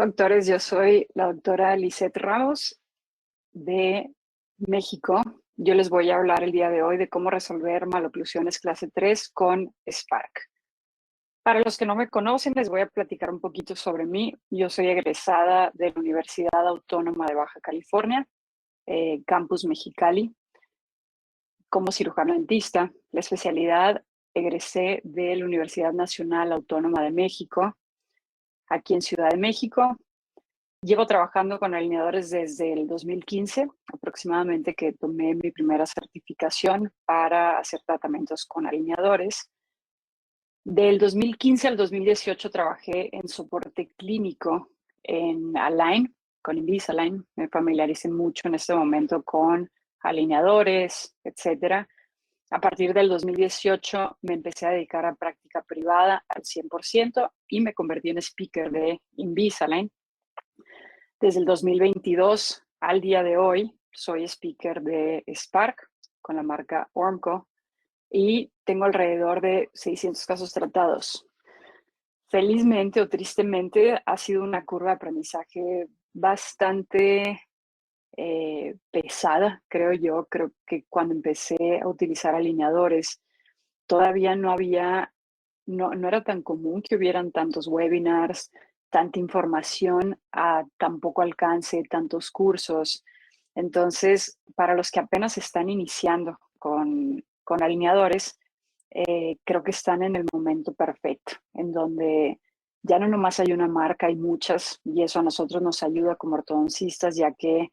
doctores, yo soy la doctora Lisette Ramos de México. Yo les voy a hablar el día de hoy de cómo resolver maloclusiones clase 3 con Spark. Para los que no me conocen, les voy a platicar un poquito sobre mí. Yo soy egresada de la Universidad Autónoma de Baja California, Campus Mexicali, como cirujano dentista. La especialidad egresé de la Universidad Nacional Autónoma de México, aquí en Ciudad de México. Llevo trabajando con alineadores desde el 2015, aproximadamente, que tomé mi primera certificación para hacer tratamientos con alineadores. Del 2015 al 2018 trabajé en soporte clínico en Align, con Invisalign. Me familiaricé mucho en este momento con alineadores, etcétera. A partir del 2018 me empecé a dedicar a práctica privada al 100% y me convertí en speaker de Invisalign. Desde el 2022 al día de hoy, soy speaker de Spark con la marca Ormco y tengo alrededor de 600 casos tratados. Felizmente o tristemente, ha sido una curva de aprendizaje bastante pesada, creo yo. Creo que cuando empecé a utilizar alineadores, todavía no era tan común que hubieran tantos webinars, tanta información a tan poco alcance, tantos cursos. Entonces, para los que apenas están iniciando con alineadores, creo que están en el momento perfecto, en donde ya no nomás hay una marca, hay muchas, y eso a nosotros nos ayuda como ortodoncistas, ya que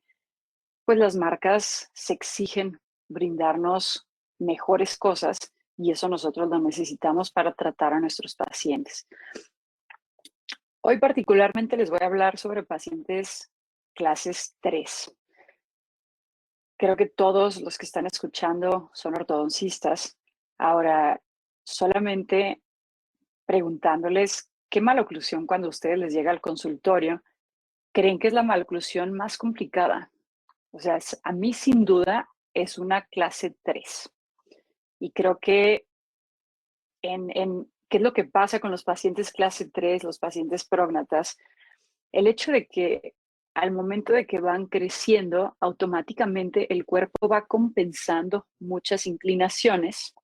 pues las marcas se exigen brindarnos mejores cosas y eso nosotros lo necesitamos para tratar a nuestros pacientes. Hoy particularmente les voy a hablar sobre pacientes clases 3. Creo que todos los que están escuchando son ortodoncistas. Ahora, solamente preguntándoles qué maloclusión cuando a ustedes les llega al consultorio, creen que es la maloclusión más complicada. O sea, a mí sin duda es una clase 3. Y creo que qué es lo que pasa con los pacientes clase 3, los pacientes prógnatas, el hecho de que al momento de que van creciendo, automáticamente el cuerpo va compensando muchas inclinaciones.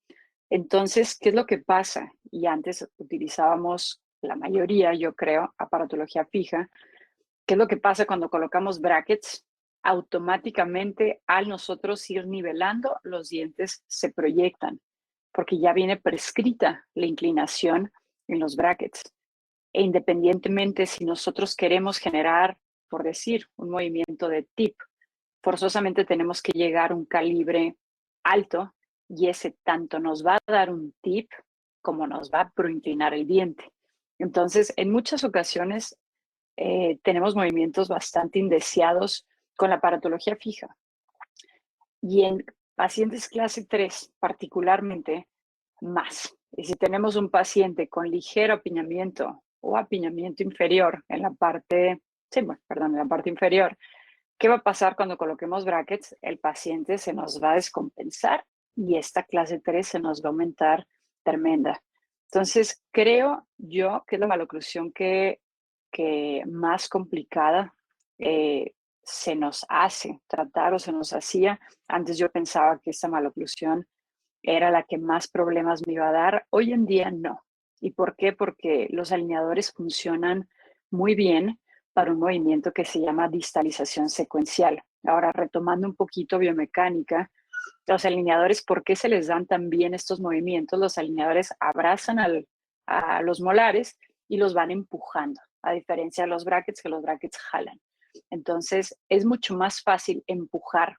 Entonces, ¿qué es lo que pasa? Y antes utilizábamos la mayoría, yo creo, aparatología fija. ¿Qué es lo que pasa cuando colocamos brackets? Automáticamente, al nosotros ir nivelando, los dientes se proyectan, porque ya viene prescrita la inclinación en los brackets. E independientemente si nosotros queremos generar, por decir, un movimiento de tip, forzosamente tenemos que llegar a un calibre alto y ese tanto nos va a dar un tip como nos va a proinclinar el diente. Entonces, en muchas ocasiones tenemos movimientos bastante indeseados con la aparatología fija. Y en pacientes clase 3 particularmente, más. Y si tenemos un paciente con ligero apiñamiento o apiñamiento inferior en la parte, en la parte inferior, ¿qué va a pasar cuando coloquemos brackets? El paciente se nos va a descompensar y esta clase 3 se nos va a aumentar tremenda. Entonces, creo yo que es la maloclusión que más complicada se nos hace tratar o se nos hacía. Antes yo pensaba que esta maloclusión era la que más problemas me iba a dar. Hoy en día no. ¿Y por qué? Porque los alineadores funcionan muy bien para un movimiento que se llama distalización secuencial. Ahora, retomando un poquito biomecánica, los alineadores, ¿por qué se les dan tan bien estos movimientos? Los alineadores abrazan a los molares y los van empujando, a diferencia de los brackets, que los brackets jalan. Entonces, es mucho más fácil empujar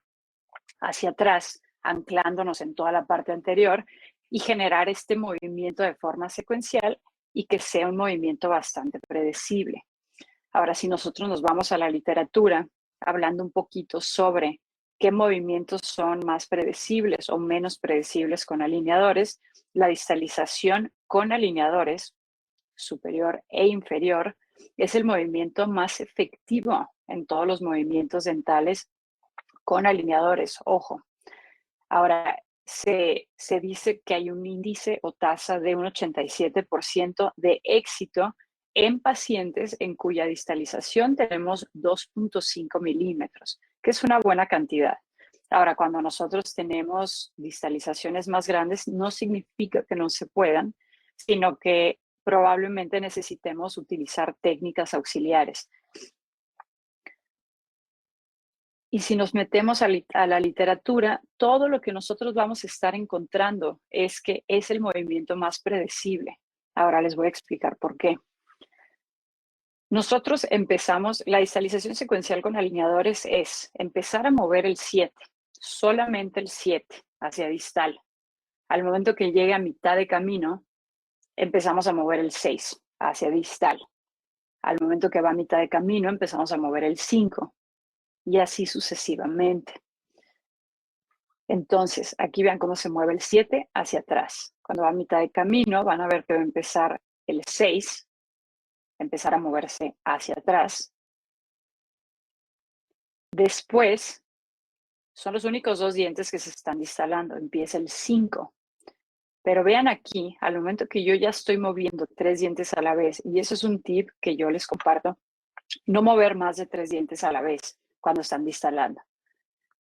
hacia atrás, anclándonos en toda la parte anterior y generar este movimiento de forma secuencial y que sea un movimiento bastante predecible. Ahora, si nosotros nos vamos a la literatura, hablando un poquito sobre qué movimientos son más predecibles o menos predecibles con alineadores, la distalización con alineadores superior e inferior es el movimiento más efectivo en todos los movimientos dentales con alineadores, ojo. Ahora, se dice que hay un índice o tasa de un 87% de éxito en pacientes en cuya distalización tenemos 2.5 milímetros, que es una buena cantidad. Ahora, cuando nosotros tenemos distalizaciones más grandes, no significa que no se puedan, sino que probablemente necesitemos utilizar técnicas auxiliares. Y si nos metemos a la literatura, todo lo que nosotros vamos a estar encontrando es que es el movimiento más predecible. Ahora les voy a explicar por qué. Nosotros empezamos, la distalización secuencial con alineadores es empezar a mover el 7, solamente el 7 hacia distal. Al momento que llegue a mitad de camino, empezamos a mover el 6 hacia distal. Al momento que va a mitad de camino, empezamos a mover el 5 y así sucesivamente. Entonces, aquí vean cómo se mueve el 7 hacia atrás. Cuando va a mitad de camino, van a ver que va a empezar el 6, empezar a moverse hacia atrás. Después, son los únicos 2 dientes que se están distalando. Empieza el 5. Pero vean aquí, al momento que yo ya estoy moviendo 3 dientes a la vez, y eso es un tip que yo les comparto, no mover más de 3 dientes a la vez cuando están distalando.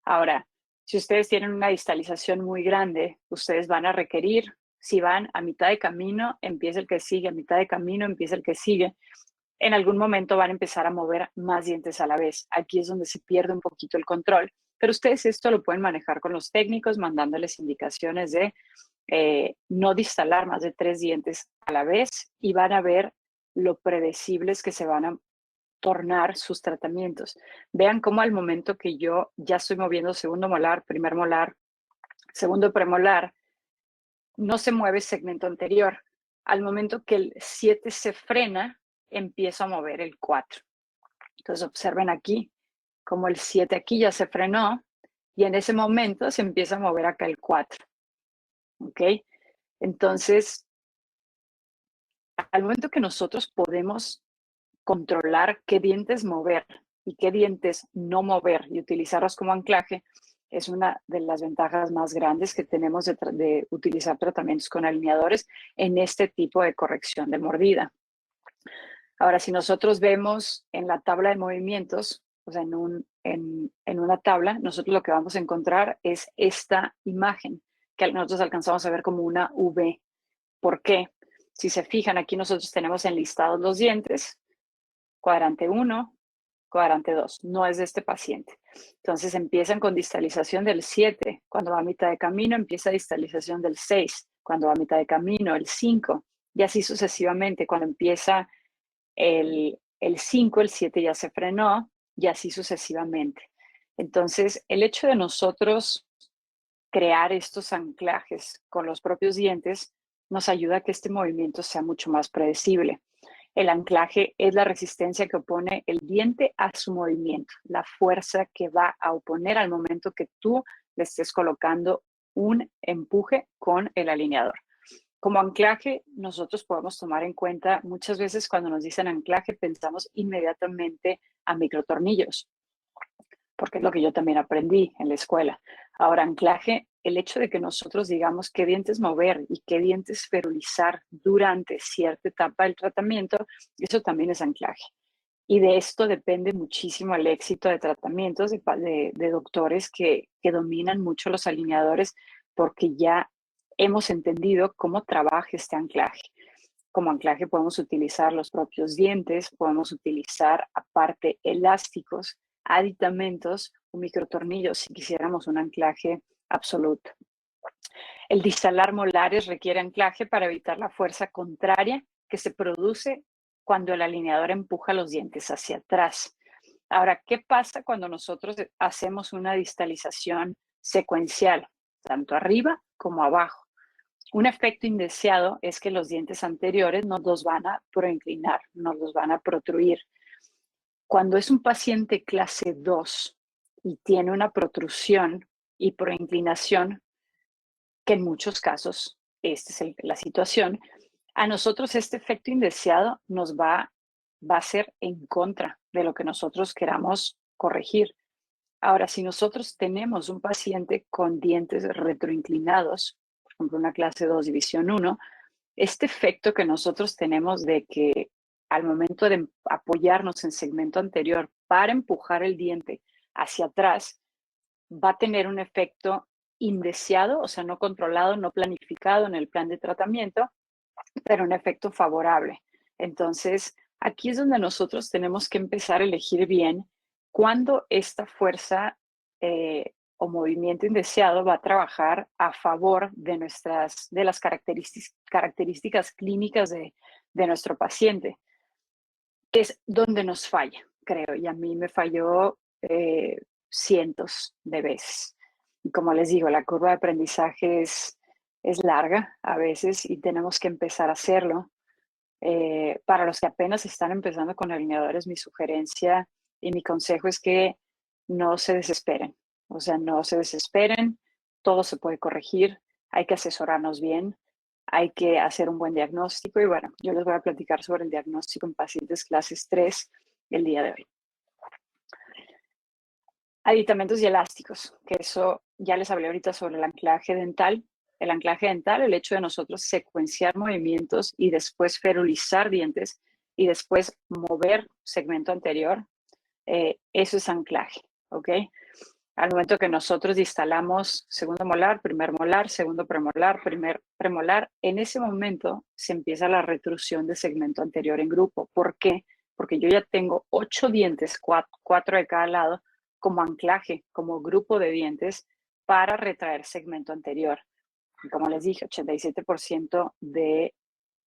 Ahora, si ustedes tienen una distalización muy grande, ustedes van a requerir, si van a mitad de camino, empieza el que sigue, a mitad de camino, empieza el que sigue. En algún momento van a empezar a mover más dientes a la vez. Aquí es donde se pierde un poquito el control, pero ustedes esto lo pueden manejar con los técnicos, mandándoles indicaciones de no distalar más de 3 dientes a la vez y van a ver lo predecibles que se van a tornar sus tratamientos. Vean cómo al momento que yo ya estoy moviendo segundo molar, primer molar, segundo premolar, no se mueve el segmento anterior. Al momento que el 7 se frena, empiezo a mover el 4. Entonces observen aquí como el 7 aquí ya se frenó y en ese momento se empieza a mover acá el 4. ¿Ok? Entonces, al momento que nosotros podemos controlar qué dientes mover y qué dientes no mover y utilizarlos como anclaje, es una de las ventajas más grandes que tenemos de utilizar tratamientos con alineadores en este tipo de corrección de mordida. Ahora, si nosotros vemos en la tabla de movimientos, o sea, en una tabla, nosotros lo que vamos a encontrar es esta imagen que nosotros alcanzamos a ver como una V. ¿Por qué? Si se fijan, aquí nosotros tenemos enlistados los dientes, cuadrante 1, cuadrante 2, no es de este paciente. Entonces empiezan con distalización del 7, cuando va a mitad de camino empieza distalización del 6, cuando va a mitad de camino el 5, y así sucesivamente, cuando empieza el 5, el 7 ya se frenó, y así sucesivamente. Entonces, el hecho de nosotros crear estos anclajes con los propios dientes nos ayuda a que este movimiento sea mucho más predecible. El anclaje es la resistencia que opone el diente a su movimiento, la fuerza que va a oponer al momento que tú le estés colocando un empuje con el alineador. Como anclaje, nosotros podemos tomar en cuenta, muchas veces cuando nos dicen anclaje, pensamos inmediatamente a microtornillos, porque es lo que yo también aprendí en la escuela. Ahora, anclaje, el hecho de que nosotros digamos qué dientes mover y qué dientes ferulizar durante cierta etapa del tratamiento, eso también es anclaje. Y de esto depende muchísimo el éxito de tratamientos de doctores que dominan mucho los alineadores porque ya hemos entendido cómo trabaja este anclaje. Como anclaje podemos utilizar los propios dientes, podemos utilizar aparte elásticos, aditamentos o microtornillos si quisiéramos un anclaje absoluto. El distalar molares requiere anclaje para evitar la fuerza contraria que se produce cuando el alineador empuja los dientes hacia atrás. Ahora, ¿qué pasa cuando nosotros hacemos una distalización secuencial, tanto arriba como abajo? Un efecto indeseado es que los dientes anteriores nos los van a proinclinar, nos los van a protruir. Cuando es un paciente clase 2 y tiene una protrusión y proinclinación, que en muchos casos esta es la situación, a nosotros este efecto indeseado nos va a ser en contra de lo que nosotros queramos corregir. Ahora, si nosotros tenemos un paciente con dientes retroinclinados, por ejemplo, una clase 2, división 1, este efecto que nosotros tenemos de que al momento de apoyarnos en segmento anterior para empujar el diente hacia atrás, va a tener un efecto indeseado, o sea, no controlado, no planificado en el plan de tratamiento, pero un efecto favorable. Entonces, aquí es donde nosotros tenemos que empezar a elegir bien cuándo esta fuerza o movimiento indeseado va a trabajar a favor de las características clínicas de nuestro paciente, que es donde nos falla, creo, y a mí me falló cientos de veces. Y como les digo, la curva de aprendizaje es larga a veces y tenemos que empezar a hacerlo. Para los que apenas están empezando con alineadores, mi sugerencia y mi consejo es que no se desesperen. O sea, no se desesperen, todo se puede corregir, hay que asesorarnos bien, hay que hacer un buen diagnóstico y bueno, yo les voy a platicar sobre el diagnóstico en pacientes clases 3 el día de hoy. Aditamentos y elásticos, que eso ya les hablé ahorita sobre el anclaje dental. El anclaje dental, el hecho de nosotros secuenciar movimientos y después ferulizar dientes y después mover segmento anterior, eso es anclaje, ¿ok? Al momento que nosotros instalamos segundo molar, segundo premolar, primer premolar, en ese momento se empieza la retrusión de segmento anterior en grupo. ¿Por qué? Porque yo ya tengo 8 dientes, 4 de cada lado, como anclaje, como grupo de dientes para retraer segmento anterior. Y como les dije, 87% de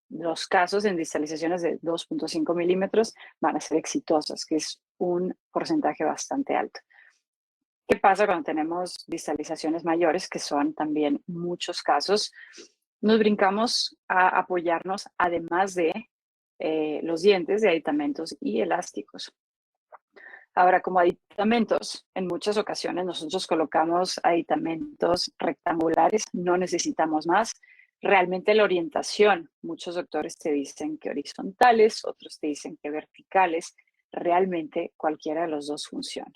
los casos en distalizaciones de 2.5 milímetros van a ser exitosas, que es un porcentaje bastante alto. ¿Qué pasa cuando tenemos distalizaciones mayores, que son también muchos casos? Nos brincamos a apoyarnos, además de los dientes, de aditamentos y elásticos. Ahora, como aditamentos, en muchas ocasiones nosotros colocamos aditamentos rectangulares, no necesitamos más. Realmente la orientación, muchos doctores te dicen que horizontales, otros te dicen que verticales. Realmente cualquiera de los dos funciona.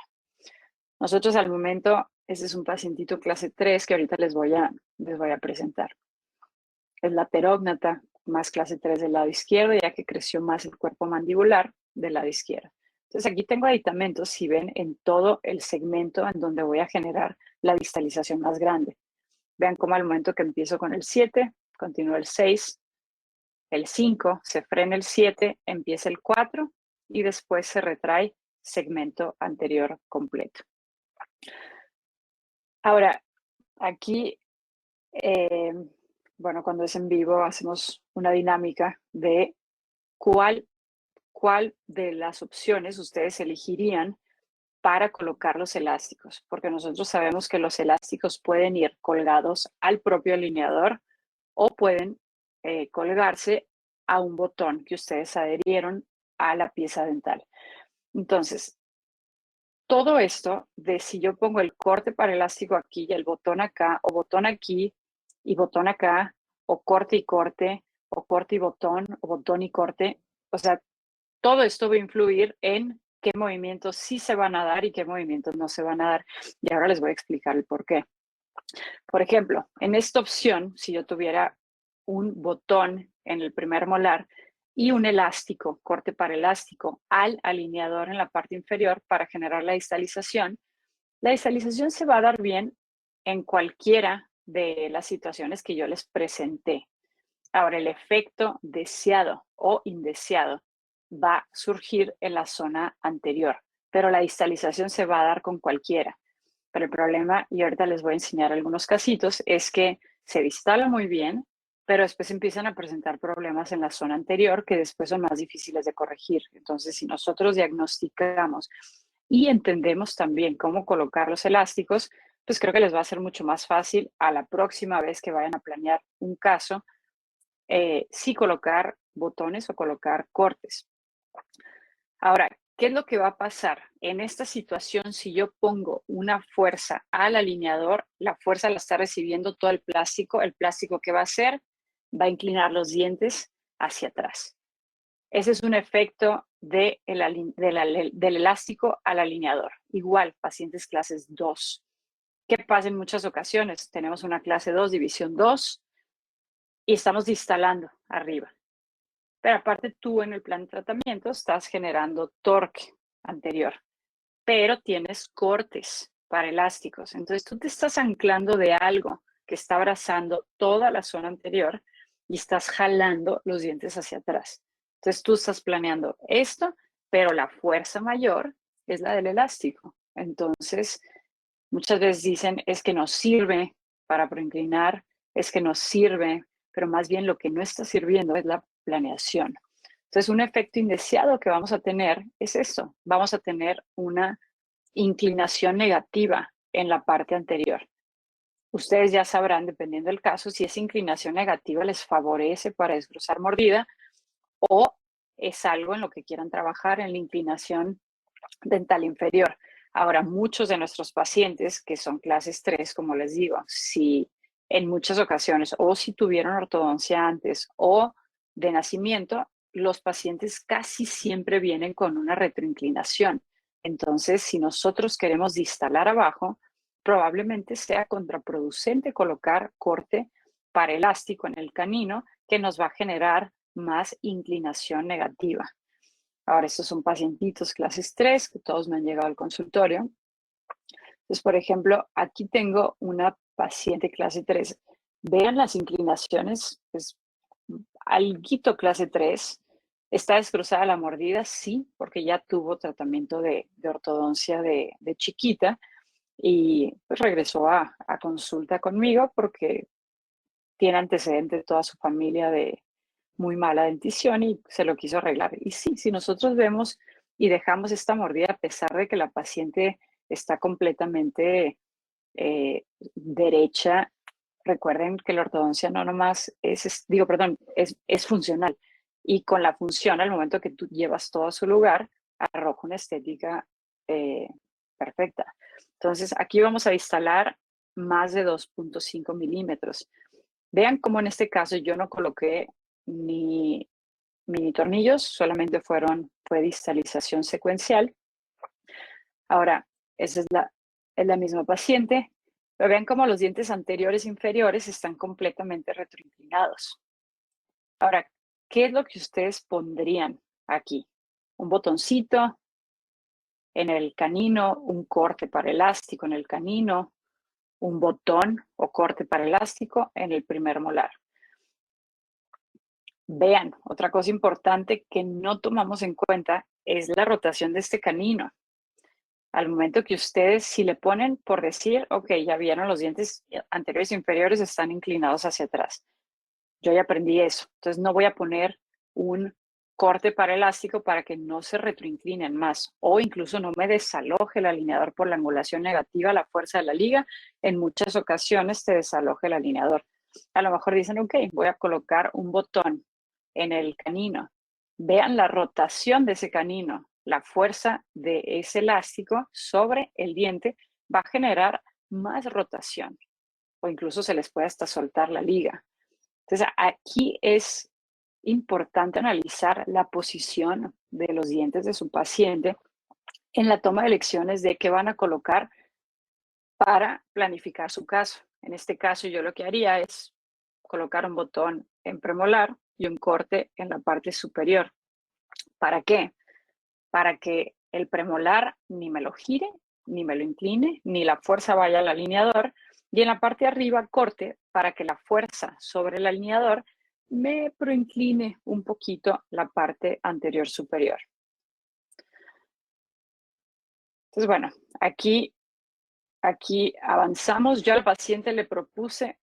Nosotros al momento, este es un pacientito clase 3 que ahorita les voy a presentar. Es la perógnata, más clase 3 del lado izquierdo, ya que creció más el cuerpo mandibular del lado izquierdo. Entonces aquí tengo aditamentos, si ven, en todo el segmento en donde voy a generar la distalización más grande. Vean cómo al momento que empiezo con el 7, continúa el 6, el 5, se frena el 7, empieza el 4 y después se retrae segmento anterior completo. Ahora, aquí, bueno, cuando es en vivo hacemos una dinámica de cuál de las opciones ustedes elegirían para colocar los elásticos, porque nosotros sabemos que los elásticos pueden ir colgados al propio alineador o pueden colgarse a un botón que ustedes adherieron a la pieza dental. Entonces, todo esto de si yo pongo el corte para elástico aquí y el botón acá, o botón aquí y botón acá, o corte, o corte y botón, o botón y corte, o sea, todo esto va a influir en qué movimientos sí se van a dar y qué movimientos no se van a dar. Y ahora les voy a explicar el por qué. Por ejemplo, en esta opción, si yo tuviera un botón en el primer molar y un elástico, corte para elástico, al alineador en la parte inferior para generar la distalización se va a dar bien en cualquiera de las situaciones que yo les presenté. Ahora, el efecto deseado o indeseado va a surgir en la zona anterior, pero la distalización se va a dar con cualquiera. Pero el problema, y ahorita les voy a enseñar algunos casitos, es que se distala muy bien, pero después empiezan a presentar problemas en la zona anterior que después son más difíciles de corregir. Entonces, si nosotros diagnosticamos y entendemos también cómo colocar los elásticos, pues creo que les va a ser mucho más fácil a la próxima vez que vayan a planear un caso, sí colocar botones o colocar cortes. Ahora, ¿qué es lo que va a pasar en esta situación si yo pongo una fuerza al alineador? La fuerza la está recibiendo todo el plástico. ¿El plástico qué va a hacer? Va a inclinar los dientes hacia atrás. Ese es un efecto del elástico al alineador. Igual, pacientes clases 2. ¿Qué pasa en muchas ocasiones? Tenemos una clase 2, división 2, y estamos distalando arriba. Pero aparte tú en el plan de tratamiento estás generando torque anterior, pero tienes cortes para elásticos. Entonces tú te estás anclando de algo que está abrazando toda la zona anterior y estás jalando los dientes hacia atrás. Entonces tú estás planeando esto, pero la fuerza mayor es la del elástico. Entonces, muchas veces dicen, es que nos sirve para proinclinar, es que nos sirve, pero más bien lo que no está sirviendo es la planeación. Entonces, un efecto indeseado que vamos a tener es eso, vamos a tener una inclinación negativa en la parte anterior. Ustedes ya sabrán, dependiendo del caso, si esa inclinación negativa les favorece para desglosar mordida o es algo en lo que quieran trabajar en la inclinación dental inferior. Ahora, muchos de nuestros pacientes que son clases 3, como les digo, si en muchas ocasiones o si tuvieron ortodoncia antes o de nacimiento, los pacientes casi siempre vienen con una retroinclinación. Entonces, si nosotros queremos distalar abajo, probablemente sea contraproducente colocar corte para elástico en el canino que nos va a generar más inclinación negativa. Ahora, estos son pacientitos clases 3 que todos me han llegado al consultorio. Entonces, por ejemplo, aquí tengo una paciente clase 3. Vean las inclinaciones, pues, alguito clase 3. ¿Está descruzada la mordida? Sí, porque ya tuvo tratamiento de ortodoncia de chiquita y pues regresó a consulta conmigo porque tiene antecedentes de toda su familia de muy mala dentición y se lo quiso arreglar. Y sí, si nosotros vemos y dejamos esta mordida a pesar de que la paciente está completamente derecha, recuerden que la ortodoncia no nomás es funcional. Y con la función, al momento que tú llevas todo a su lugar, arroja una estética eh, perfecta. Entonces, aquí vamos a instalar más de 2.5 milímetros. Vean cómo en este caso yo no coloqué ni mini tornillos, solamente fue distalización secuencial. Ahora, esa es la misma paciente, pero vean cómo los dientes anteriores e inferiores están completamente retroinclinados. Ahora, ¿qué es lo que ustedes pondrían aquí? Un botoncito en el canino, un corte para elástico en el canino, un botón o corte para elástico en el primer molar. Vean, otra cosa importante que no tomamos en cuenta es la rotación de este canino. Al momento que ustedes, si le ponen por decir, ok, ya vieron los dientes anteriores e inferiores están inclinados hacia atrás. Yo ya aprendí eso. Entonces no voy a poner un corte para elástico para que no se retroinclinen más o incluso no me desaloje el alineador por la angulación negativa, la fuerza de la liga. En muchas ocasiones te desaloja el alineador. A lo mejor dicen, ok, voy a colocar un botón en el canino. Vean la rotación de ese canino, la fuerza de ese elástico sobre el diente va a generar más rotación o incluso se les puede hasta soltar la liga. Entonces, aquí es importante analizar la posición de los dientes de su paciente en la toma de elecciones de qué van a colocar para planificar su caso. En este caso, yo lo que haría es colocar un botón en premolar y un corte en la parte superior. ¿Para qué? Para que el premolar ni me lo gire, ni me lo incline, ni la fuerza vaya al alineador. Y en la parte de arriba, corte para que la fuerza sobre el alineador me proincline un poquito la parte anterior superior. Entonces, bueno, aquí avanzamos. Yo al paciente le propuse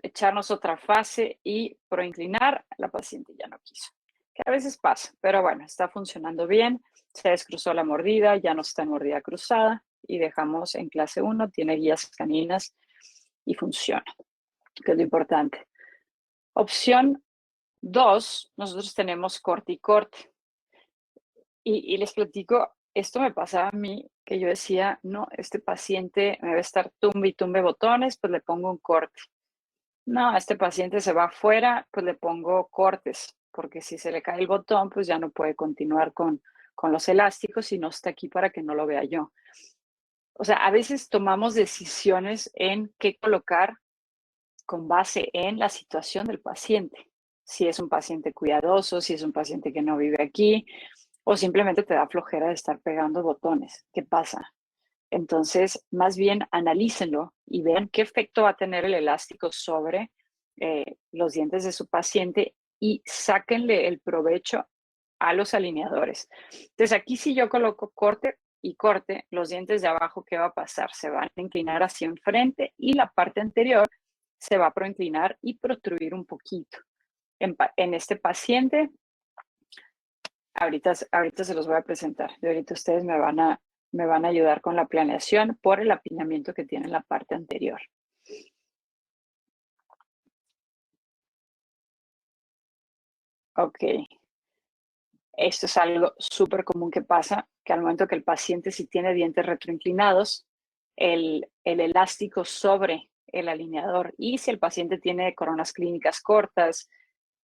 echarnos otra fase y proinclinar. La paciente ya no quiso, que a veces pasa, pero bueno, está funcionando bien. Se descruzó la mordida, ya no está en mordida cruzada y dejamos en clase 1, tiene guías caninas y funciona, que es lo importante. Opción 2, nosotros tenemos corte y corte. Y les platico, esto me pasaba a mí, que yo decía, no, este paciente me va a estar tumbe y tumbe botones, pues le pongo un corte. No, este paciente se va afuera, pues le pongo cortes, porque si se le cae el botón, pues ya no puede continuar con los elásticos y no está aquí para que no lo vea yo. O sea, a veces tomamos decisiones en qué colocar con base en la situación del paciente. si es un paciente cuidadoso, si es un paciente que no vive aquí, o simplemente te da flojera de estar pegando botones. ¿Qué pasa? Entonces, más bien analícenlo y vean qué efecto va a tener el elástico sobre los dientes de su paciente y sáquenle el provecho a los alineadores. Entonces, aquí si yo coloco corte y corte, los dientes de abajo, ¿qué va a pasar? Se van a inclinar hacia enfrente y la parte anterior se va a proinclinar y protruir un poquito. En este paciente, ahorita se los voy a presentar. Y ahorita ustedes me van a ayudar con la planeación por el apiñamiento que tiene en la parte anterior. Ok. Esto es algo súper común que pasa, que al momento que el paciente si tiene dientes retroinclinados, el elástico sobre el alineador y si el paciente tiene coronas clínicas cortas,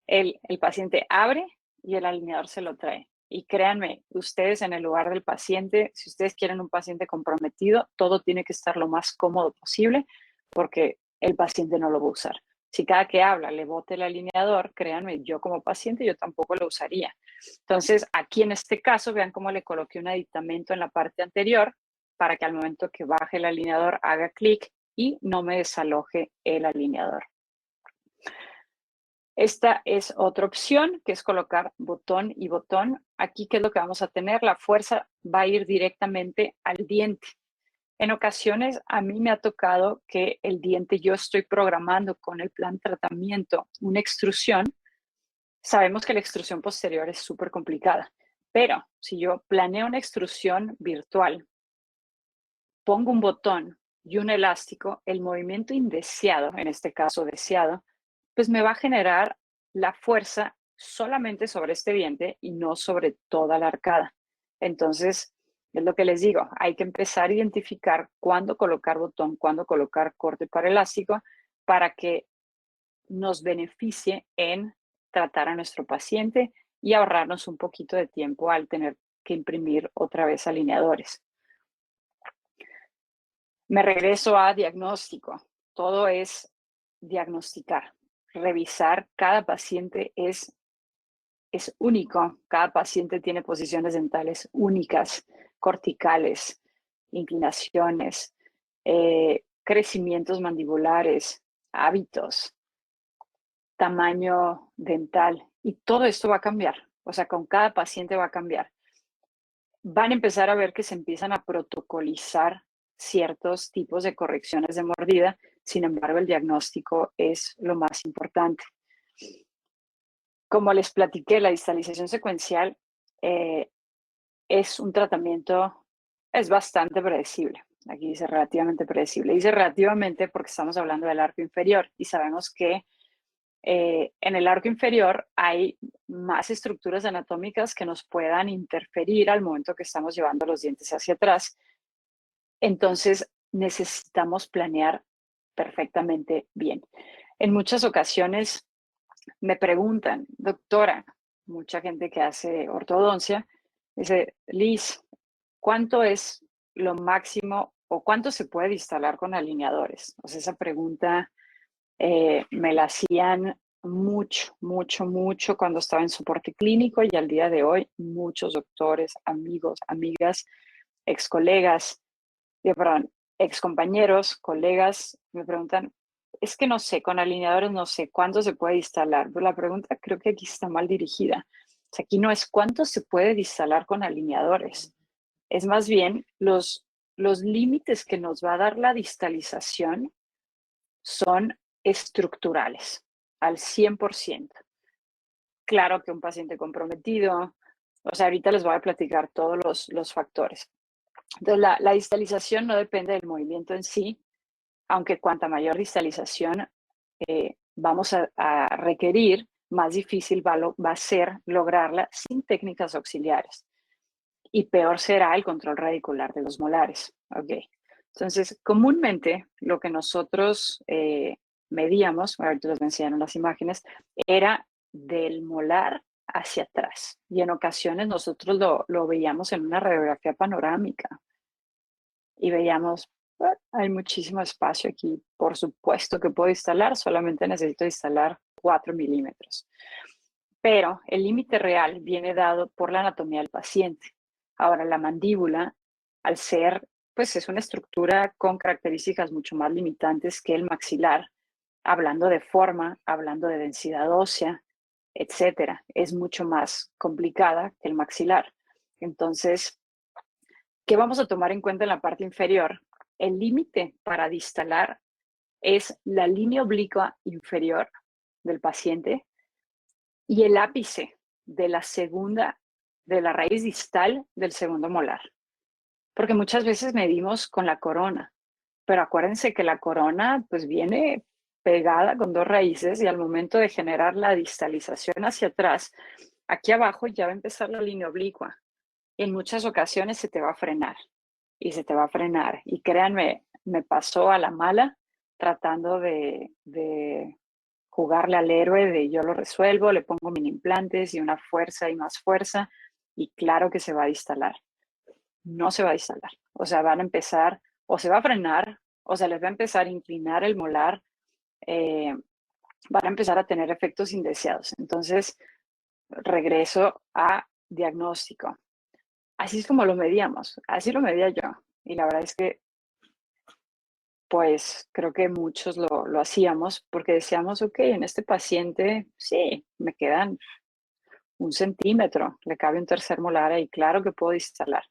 el paciente abre y el alineador se lo trae. Y créanme, ustedes en el lugar del paciente, si ustedes quieren un paciente comprometido, todo tiene que estar lo más cómodo posible porque el paciente no lo va a usar. Si cada que habla le bote el alineador, créanme, yo como paciente yo tampoco lo usaría. Entonces, aquí en este caso, vean cómo le coloqué un aditamento en la parte anterior para que al momento que baje el alineador haga clic y no me desaloje el alineador. Esta es otra opción, que es colocar botón y botón. Aquí, ¿qué es lo que vamos a tener? La fuerza va a ir directamente al diente. En ocasiones, a mí me ha tocado que el diente, yo estoy programando con el plan tratamiento una extrusión. Sabemos que la extrusión posterior es súper complicada, pero si yo planeo una extrusión virtual, pongo un botón y un elástico, el movimiento indeseado, en este caso deseado, pues me va a generar la fuerza solamente sobre este diente y no sobre toda la arcada. Entonces, es lo que les digo, hay que empezar a identificar cuándo colocar botón, cuándo colocar corte para elástico, para que nos beneficie en tratar a nuestro paciente y ahorrarnos un poquito de tiempo al tener que imprimir otra vez alineadores. Me regreso a diagnóstico. Todo es diagnosticar. Revisar cada paciente es único. Cada paciente tiene posiciones dentales únicas, corticales, inclinaciones, crecimientos mandibulares, hábitos, tamaño dental. Y todo esto va a cambiar. O sea, con cada paciente va a cambiar. Van a empezar a ver que se empiezan a protocolizar ciertos tipos de correcciones de mordida. Sin embargo, el diagnóstico es lo más importante. Como les platiqué, la distalización secuencial es un tratamiento, es bastante predecible. Aquí dice relativamente predecible. Dice relativamente porque estamos hablando del arco inferior y sabemos que en el arco inferior hay más estructuras anatómicas que nos puedan interferir al momento que estamos llevando los dientes hacia atrás. Entonces, necesitamos planear perfectamente bien. En muchas ocasiones me preguntan, doctora, mucha gente que hace ortodoncia, dice, Liz, ¿cuánto es lo máximo o cuánto se puede instalar con alineadores? O sea, esa pregunta me la hacían mucho cuando estaba en soporte clínico y al día de hoy muchos doctores, amigos, amigas, ex colegas, perdón, ex compañeros, colegas me preguntan, es que no sé, con alineadores no sé cuánto se puede instalar. Pero la pregunta creo que aquí está mal dirigida. O sea, aquí no es cuánto se puede instalar con alineadores. Es más bien los límites que nos va a dar la distalización son estructurales al 100%. Claro que un paciente comprometido, o sea, ahorita les voy a platicar todos los factores. Entonces, la distalización no depende del movimiento en sí, aunque cuanta mayor distalización vamos a requerir, más difícil va a ser lograrla sin técnicas auxiliares. Y peor será el control radicular de los molares. Okay. Entonces, comúnmente lo que nosotros medíamos, ahorita les enseñaron las imágenes, era del molar hacia atrás. Y en ocasiones nosotros lo veíamos en una radiografía panorámica y veíamos, hay muchísimo espacio aquí. Por supuesto que puedo instalar, solamente necesito instalar 4 milímetros. Pero el límite real viene dado por la anatomía del paciente. Ahora, la mandíbula, al ser, pues es una estructura con características mucho más limitantes que el maxilar, hablando de forma, hablando de densidad ósea, etcétera, es mucho más complicada que el maxilar. Entonces, ¿qué vamos a tomar en cuenta en la parte inferior? El límite para distalar es la línea oblicua inferior del paciente y el ápice de la raíz distal del segundo molar. Porque muchas veces medimos con la corona, pero acuérdense que la corona pues viene pegada con dos raíces y al momento de generar la distalización hacia atrás, aquí abajo ya va a empezar la línea oblicua y en muchas ocasiones se te va a frenar y se te va a frenar. Y créanme, me pasó a la mala tratando de jugarle al héroe de yo lo resuelvo, le pongo mini implantes y una fuerza y más fuerza y claro que se va a distalar. No se va a distalar. O sea, van a empezar, o se va a frenar, o se les va a empezar a inclinar el molar, van a empezar a tener efectos indeseados. Entonces, regreso a diagnóstico. Así es como lo medíamos, así lo medía yo. Y la verdad es que, pues, creo que muchos lo hacíamos porque decíamos, ok, en este paciente, sí, me quedan 1 centímetro, le cabe un tercer molar y claro que puedo distalar.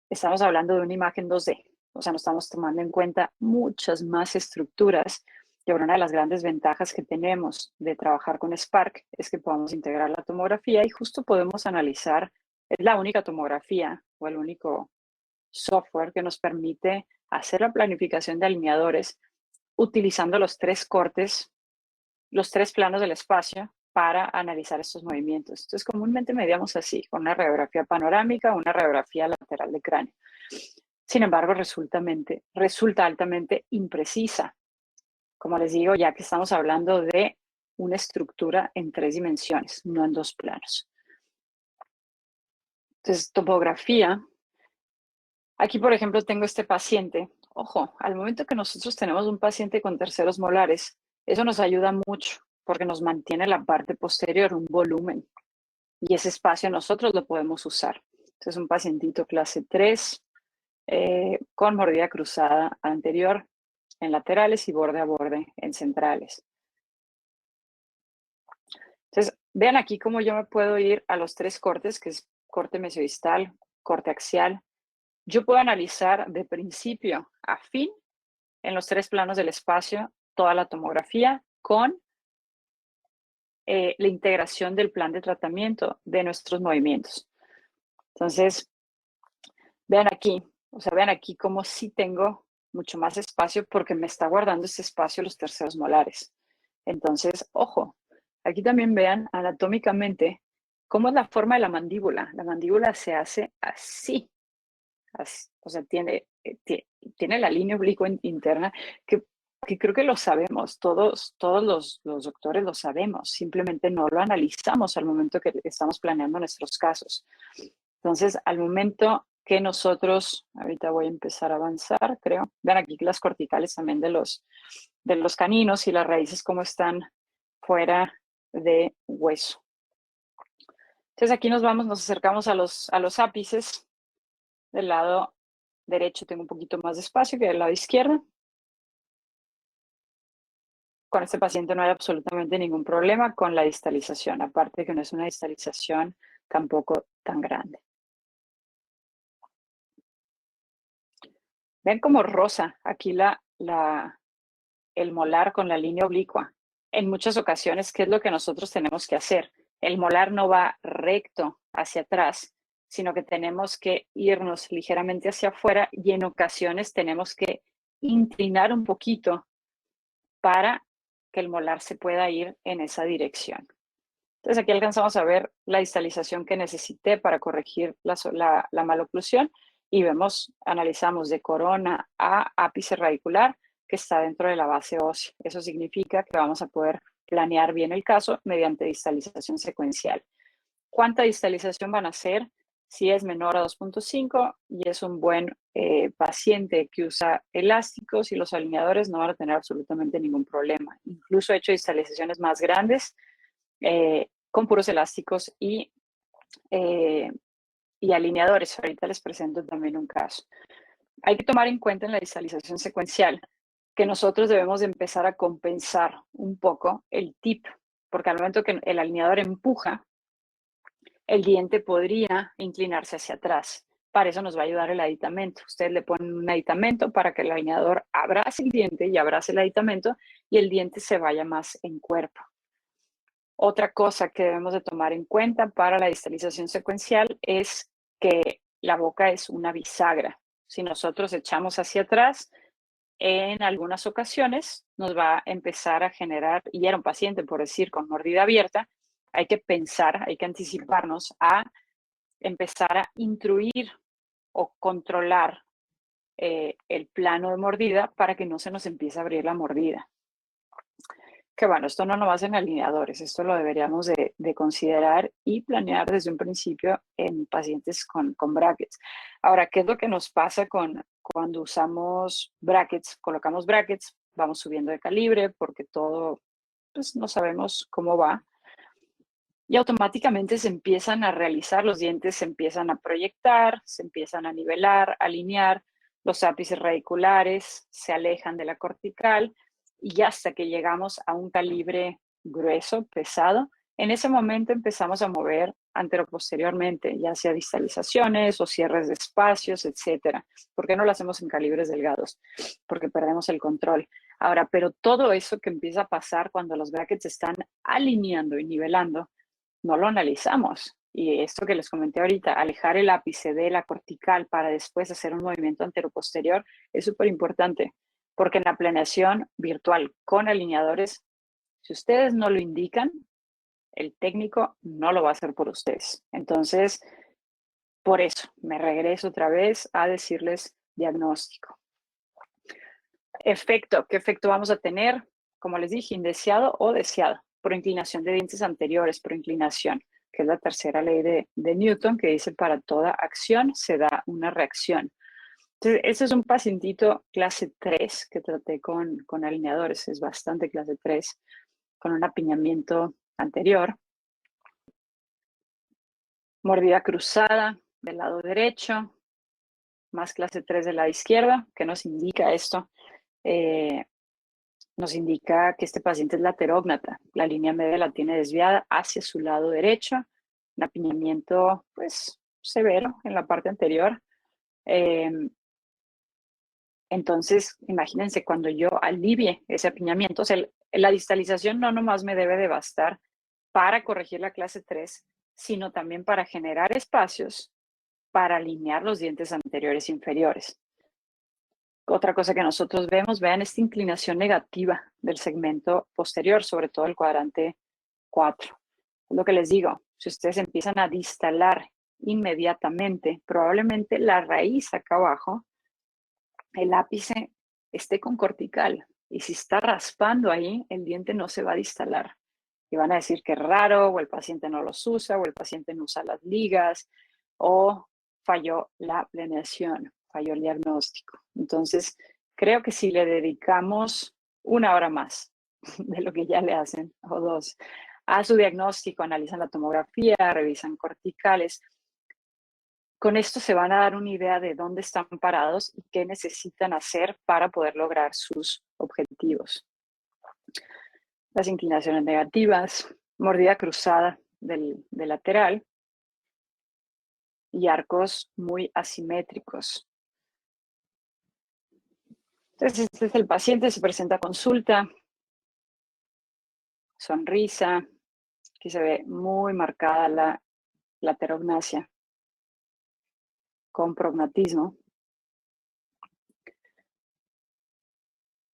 Estamos hablando de una imagen 2D, o sea, no estamos tomando en cuenta muchas más estructuras. Y ahora una de las grandes ventajas que tenemos de trabajar con Spark es que podemos integrar la tomografía y justo podemos analizar, es la única tomografía o el único software que nos permite hacer la planificación de alineadores utilizando los 3 cortes, los 3 planos del espacio para analizar estos movimientos. Entonces, comúnmente medíamos así, con una radiografía panorámica, una radiografía lateral de cráneo. Sin embargo, resulta altamente imprecisa. Como les digo, ya que estamos hablando de una estructura en 3 dimensiones, no en 2 planos. Entonces, topografía. Aquí, por ejemplo, tengo este paciente. Ojo, al momento que nosotros tenemos un paciente con terceros molares, eso nos ayuda mucho porque nos mantiene la parte posterior, un volumen. Y ese espacio nosotros lo podemos usar. Entonces, un pacientito clase 3 con mordida cruzada anterior en laterales y borde a borde en centrales. Entonces, vean aquí cómo yo me puedo ir a los 3 cortes, que es corte mesiodistal, corte axial. Yo puedo analizar de principio a fin, en los 3 planos del espacio, toda la tomografía con la integración del plan de tratamiento de nuestros movimientos. Entonces, vean aquí cómo sí tengo mucho más espacio porque me está guardando este espacio los terceros molares. Entonces, ojo, aquí también vean anatómicamente cómo es la forma de la mandíbula. La mandíbula se hace así, o sea, tiene la línea oblicua interna que creo que lo sabemos, todos los doctores lo sabemos, simplemente no lo analizamos al momento que estamos planeando nuestros casos. Entonces, al momento que nosotros, ahorita voy a empezar a avanzar, creo, vean aquí las corticales también de los caninos y las raíces como están fuera de hueso. Entonces aquí nos acercamos a los ápices. Del lado derecho tengo un poquito más de espacio que del lado izquierdo. Con este paciente no hay absolutamente ningún problema con la distalización, aparte de que no es una distalización tampoco tan grande. Ven como rosa aquí el molar con la línea oblicua. En muchas ocasiones, ¿qué es lo que nosotros tenemos que hacer? El molar no va recto hacia atrás, sino que tenemos que irnos ligeramente hacia afuera y en ocasiones tenemos que inclinar un poquito para que el molar se pueda ir en esa dirección. Entonces aquí alcanzamos a ver la distalización que necesité para corregir la maloclusión y analizamos de corona a ápice radicular que está dentro de la base ósea. Eso significa que vamos a poder planear bien el caso mediante distalización secuencial. ¿Cuánta distalización van a hacer? Si es menor a 2.5 y es un buen paciente que usa elásticos y los alineadores, no van a tener absolutamente ningún problema. Incluso he hecho instalaciones más grandes con puros elásticos y alineadores. Ahorita les presento también un caso. Hay que tomar en cuenta en la distalización secuencial que nosotros debemos de empezar a compensar un poco el tip, porque al momento que el alineador empuja, el diente podría inclinarse hacia atrás. Para eso nos va a ayudar el aditamento. Ustedes le ponen un aditamento para que el alineador abrace el diente y abrace el aditamento y el diente se vaya más en cuerpo. Otra cosa que debemos de tomar en cuenta para la distalización secuencial es que la boca es una bisagra. Si nosotros echamos hacia atrás, en algunas ocasiones nos va a empezar a generar, y era un paciente, por decir, con mordida abierta, hay que pensar, hay que anticiparnos a empezar a intruir o controlar el plano de mordida para que no se nos empiece a abrir la mordida. Que bueno, esto no nomás en alineadores, esto lo deberíamos de considerar y planear desde un principio en pacientes con brackets. Ahora, ¿qué es lo que nos pasa cuando usamos brackets? Colocamos brackets, vamos subiendo de calibre porque todo, pues no sabemos cómo va. Y automáticamente se empiezan a realizar, los dientes se empiezan a proyectar, se empiezan a nivelar, alinear, los ápices radiculares se alejan de la cortical y hasta que llegamos a un calibre grueso, pesado, en ese momento empezamos a mover anteroposteriormente, ya sea distalizaciones o cierres de espacios, etcétera. ¿Por qué no lo hacemos en calibres delgados? Porque perdemos el control. Ahora, pero todo eso que empieza a pasar cuando los brackets están alineando y nivelando, no lo analizamos. Y esto que les comenté ahorita, alejar el ápice de la cortical para después hacer un movimiento anteroposterior es súper importante, porque en la planeación virtual con alineadores, si ustedes no lo indican, el técnico no lo va a hacer por ustedes. Entonces, por eso me regreso otra vez a decirles diagnóstico. Efecto, ¿qué efecto vamos a tener? Como les dije, indeseado o deseado, por inclinación de dientes anteriores, por inclinación, que es la tercera ley de Newton, que dice para toda acción se da una reacción. Entonces, ese es un pacientito clase 3 que traté con alineadores, es bastante clase 3, con un apiñamiento anterior, mordida cruzada del lado derecho, más clase 3 del lado izquierdo. ¿Qué nos indica esto? Nos indica que este paciente es laterógnata. La línea media la tiene desviada hacia su lado derecho, un apiñamiento pues severo en la parte anterior. Entonces, imagínense cuando yo alivie ese apiñamiento, o sea, la distalización no nomás me debe de bastar para corregir la clase 3, sino también para generar espacios para alinear los dientes anteriores e inferiores. Otra cosa que nosotros vemos, vean esta inclinación negativa del segmento posterior, sobre todo el cuadrante 4. Es lo que les digo, si ustedes empiezan a distalar inmediatamente, probablemente la raíz acá abajo, el ápice esté con cortical. Y si está raspando ahí, el diente no se va a distalar. Y van a decir que es raro, o el paciente no los usa, o el paciente no usa las ligas, o falló la planeación, falló el diagnóstico. Entonces, creo que si le dedicamos una hora más de lo que ya le hacen, o dos, a su diagnóstico, analizan la tomografía, revisan corticales, con esto se van a dar una idea de dónde están parados y qué necesitan hacer para poder lograr sus objetivos. Las inclinaciones negativas, mordida cruzada del lateral y arcos muy asimétricos. Entonces, este es el paciente, se presenta a consulta, sonrisa, aquí se ve muy marcada la laterognasia con prognatismo.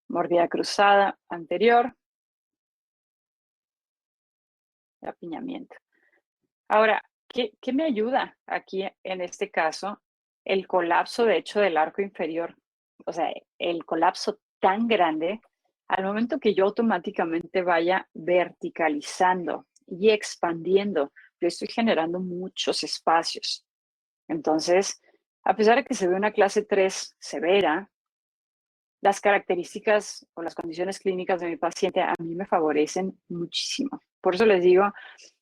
Mordida cruzada anterior, apiñamiento. Ahora, ¿qué me ayuda aquí en este caso? El colapso, de hecho, del arco inferior. O sea, el colapso tan grande, al momento que yo automáticamente vaya verticalizando y expandiendo, yo estoy generando muchos espacios. Entonces, a pesar de que se ve una clase 3 severa, las características o las condiciones clínicas de mi paciente a mí me favorecen muchísimo. Por eso les digo,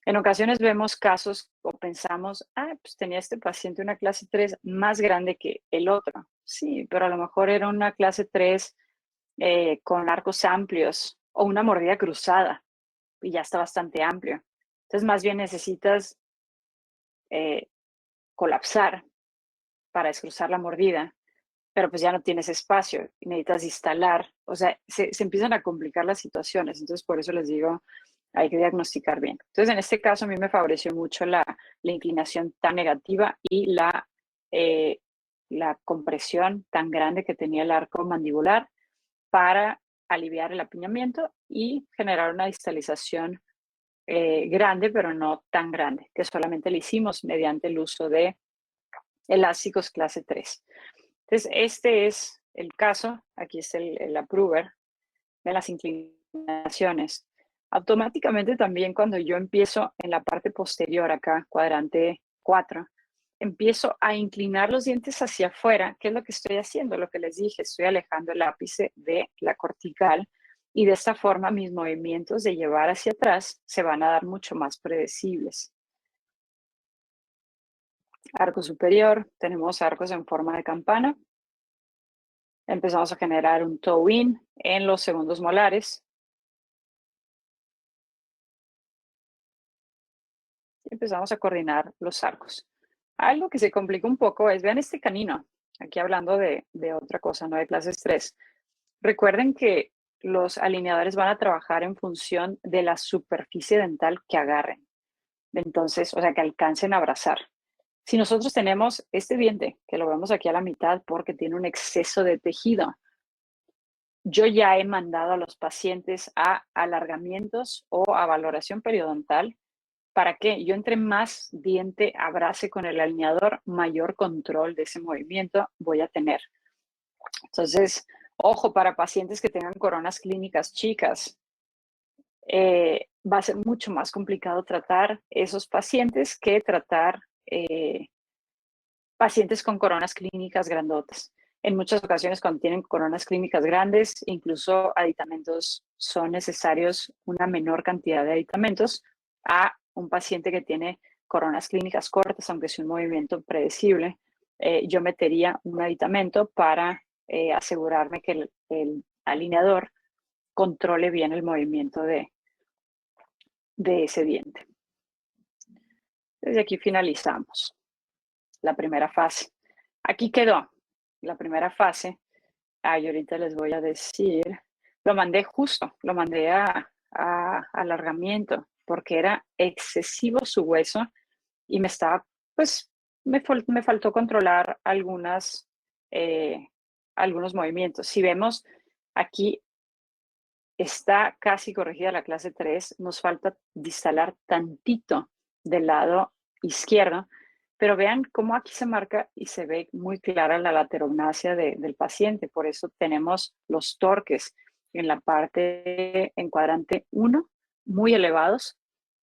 en ocasiones vemos casos o pensamos, pues tenía este paciente una clase 3 más grande que el otro. Sí, pero a lo mejor era una clase 3 con arcos amplios o una mordida cruzada y ya está bastante amplio. Entonces, más bien necesitas eh, colapsar para descruzar la mordida, pero pues ya no tienes espacio y necesitas instalar. O sea, se empiezan a complicar las situaciones. Entonces, por eso les digo, hay que diagnosticar bien. Entonces, en este caso, a mí me favoreció mucho la inclinación tan negativa y la compresión tan grande que tenía el arco mandibular para aliviar el apiñamiento y generar una distalización grande, pero no tan grande, que solamente le hicimos mediante el uso de elásticos clase 3. Entonces, este es el caso, aquí está el approver de las inclinaciones. Automáticamente también cuando yo empiezo en la parte posterior acá, cuadrante 4, empiezo a inclinar los dientes hacia afuera. ¿Qué es lo que estoy haciendo? Lo que les dije, estoy alejando el ápice de la cortical y de esta forma mis movimientos de llevar hacia atrás se van a dar mucho más predecibles. Arco superior, tenemos arcos en forma de campana. Empezamos a generar un toe-in en los segundos molares. Y empezamos a coordinar los arcos. Algo que se complica un poco es, vean este canino, aquí hablando de otra cosa, no de clases 3. Recuerden que los alineadores van a trabajar en función de la superficie dental que agarren. Entonces, o sea, que alcancen a abrazar. Si nosotros tenemos este diente, que lo vemos aquí a la mitad porque tiene un exceso de tejido, yo ya he mandado a los pacientes a alargamientos o a valoración periodontal para que yo entre más diente abrace con el alineador, mayor control de ese movimiento voy a tener. Entonces, ojo, para pacientes que tengan coronas clínicas chicas, va a ser mucho más complicado tratar esos pacientes que tratar pacientes con coronas clínicas grandotas. En muchas ocasiones, cuando tienen coronas clínicas grandes, incluso aditamentos son necesarios, una menor cantidad de aditamentos a un paciente que tiene coronas clínicas cortas, aunque sea un movimiento predecible. Yo metería un aditamento para asegurarme que el alineador controle bien el movimiento de ese diente. Desde aquí finalizamos la primera fase. Aquí quedó la primera fase. Y ahorita les voy a decir, lo mandé justo, lo mandé a alargamiento porque era excesivo su hueso y me estaba, pues, me faltó controlar algunos movimientos. Si vemos aquí, está casi corregida la clase 3, nos falta distalar tantito del lado izquierdo, pero vean cómo aquí se marca y se ve muy clara la laterognasia del paciente, por eso tenemos los torques en la parte en cuadrante 1 muy elevados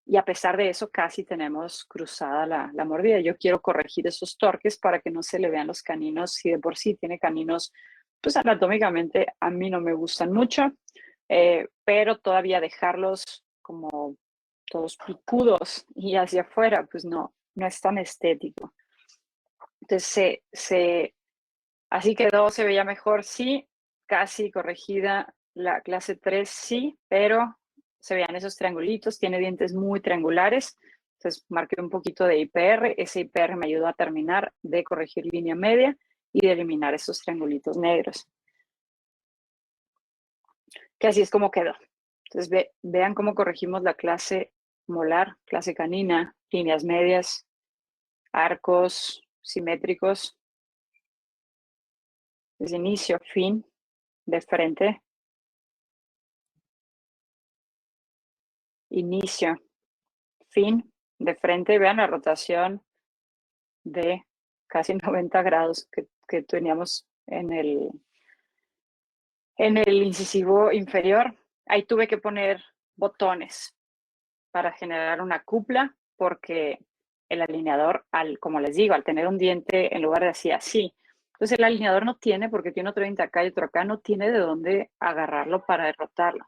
y a pesar de eso casi tenemos cruzada la mordida. Yo quiero corregir esos torques para que no se le vean los caninos, si de por sí tiene caninos, pues anatómicamente a mí no me gustan mucho. Pero todavía dejarlos como todos picudos y hacia afuera, pues no es tan estético. Entonces, así quedó, se veía mejor, sí, casi corregida la clase 3, sí, pero se veían esos triangulitos, tiene dientes muy triangulares, entonces marqué un poquito de IPR, ese IPR me ayudó a terminar de corregir línea media y de eliminar esos triangulitos negros. Que así es como quedó. Entonces, vean cómo corregimos la clase molar, clase canina, líneas medias, arcos simétricos, desde inicio, fin, de frente, inicio, fin, de frente. Vean la rotación de casi 90 grados que teníamos en el incisivo inferior. Ahí tuve que poner botones para generar una cupla porque el alineador, como les digo, al tener un diente en lugar de así. Entonces el alineador no tiene, porque tiene otro diente acá y otro acá, no tiene de dónde agarrarlo para derrotarlo.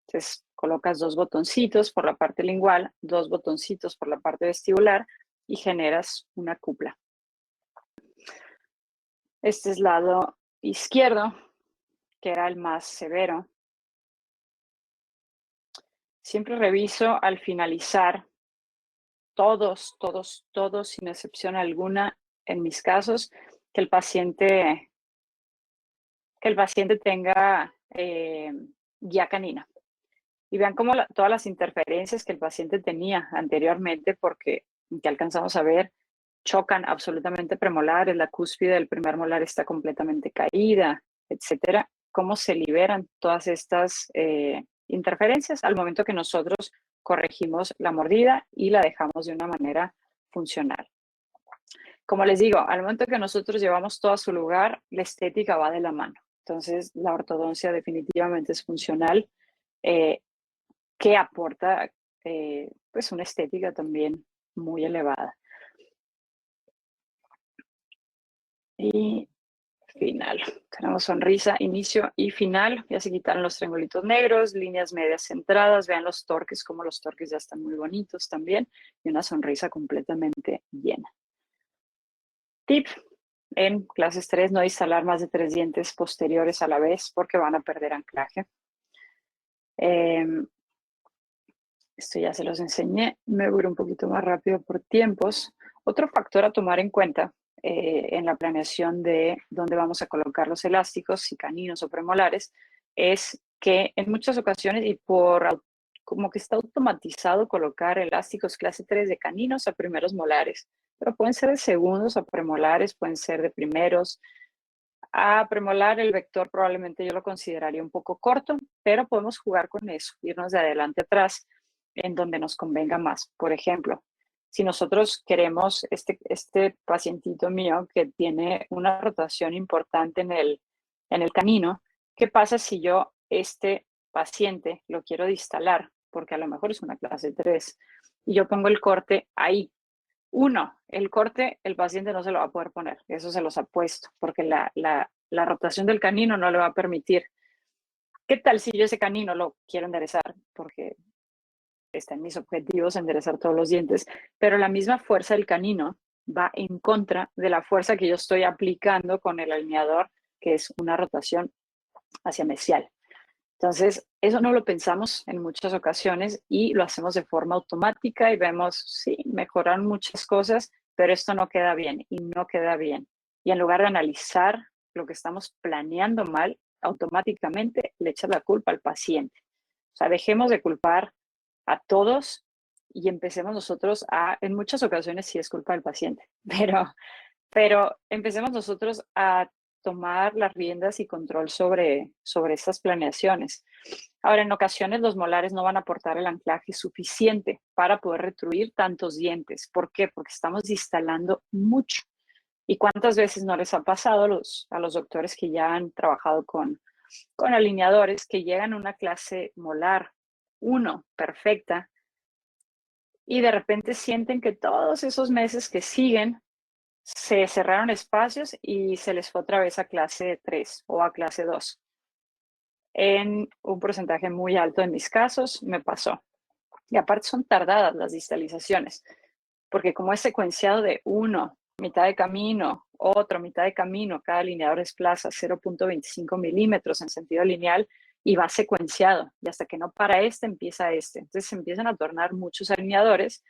Entonces colocas 2 botoncitos por la parte lingual, 2 botoncitos por la parte vestibular y generas una cupla. Este es lado izquierdo, que era el más severo. Siempre reviso al finalizar, todos, sin excepción alguna, en mis casos, que el paciente tenga guía canina. Y vean cómo todas las interferencias que el paciente tenía anteriormente, porque ya alcanzamos a ver, chocan absolutamente premolares, la cúspide del primer molar está completamente caída, etcétera. ¿Cómo se liberan todas estas interferencias al momento que nosotros corregimos la mordida y la dejamos de una manera funcional? Como les digo, al momento que nosotros llevamos todo a su lugar, la estética va de la mano. Entonces, la ortodoncia definitivamente es funcional, que aporta pues una estética también muy elevada. Y final. Tenemos sonrisa, inicio y final. Ya se quitaron los triangulitos negros, líneas medias centradas. Vean los torques, como los torques ya están muy bonitos también. Y una sonrisa completamente llena. Tip. En clases 3, no instalar más de 3 dientes posteriores a la vez porque van a perder anclaje. Esto ya se los enseñé. Me voy un poquito más rápido por tiempos. Otro factor a tomar en cuenta en la planeación de dónde vamos a colocar los elásticos, si caninos o premolares, es que en muchas ocasiones y por como que está automatizado colocar elásticos clase 3 de caninos a primeros molares, pero pueden ser de segundos a premolares, pueden ser de primeros. A premolar el vector probablemente yo lo consideraría un poco corto, pero podemos jugar con eso, irnos de adelante a atrás en donde nos convenga más. Por ejemplo, si nosotros queremos este pacientito mío que tiene una rotación importante en el canino, ¿qué pasa si yo este paciente lo quiero distalar? Porque a lo mejor es una clase 3 y yo pongo el corte ahí. Uno, el corte el paciente no se lo va a poder poner, eso se los apuesto, porque la rotación del canino no le va a permitir. ¿Qué tal si yo ese canino lo quiero enderezar? Porque está en mis objetivos enderezar todos los dientes, pero la misma fuerza del canino va en contra de la fuerza que yo estoy aplicando con el alineador, que es una rotación hacia mesial. Entonces, eso no lo pensamos en muchas ocasiones y lo hacemos de forma automática y vemos, sí, mejoran muchas cosas, pero esto no queda bien y no queda bien. Y en lugar de analizar lo que estamos planeando mal, automáticamente le echas la culpa al paciente. O sea, dejemos de culpar a todos y empecemos nosotros en muchas ocasiones sí es culpa del paciente, pero empecemos nosotros a tomar las riendas y control sobre estas planeaciones. Ahora, en ocasiones los molares no van a aportar el anclaje suficiente para poder retruir tantos dientes. ¿Por qué? Porque estamos distalando mucho. ¿Y cuántas veces no les ha pasado a los doctores que ya han trabajado con alineadores que llegan a una clase molar 1 perfecta y de repente sienten que todos esos meses que siguen se cerraron espacios y se les fue otra vez a clase 3 o a clase 2? En un porcentaje muy alto de mis casos me pasó. Y aparte son tardadas las distalizaciones, porque como es secuenciado de uno, mitad de camino, otro, mitad de camino, cada alineador desplaza 0.25 milímetros en sentido lineal y va secuenciado. Y hasta que no para empieza este. Entonces se empiezan a tornar muchos alineadores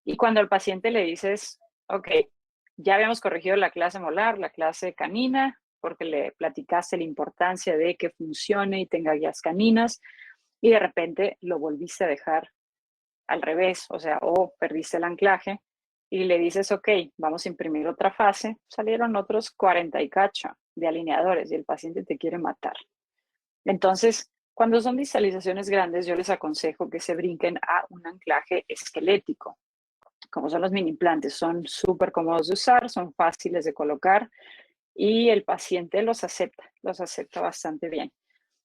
y cuando al paciente le dices, ok, ya habíamos corregido la clase molar, la clase canina, porque le platicaste la importancia de que funcione y tenga guías caninas, y de repente lo volviste a dejar al revés, o sea, o perdiste el anclaje, y le dices, ok, vamos a imprimir otra fase, salieron otros 40 y cacho de alineadores y el paciente te quiere matar. Entonces, cuando son distalizaciones grandes, yo les aconsejo que se brinquen a un anclaje esquelético, como son los mini implantes. Son súper cómodos de usar, son fáciles de colocar y el paciente los acepta bastante bien.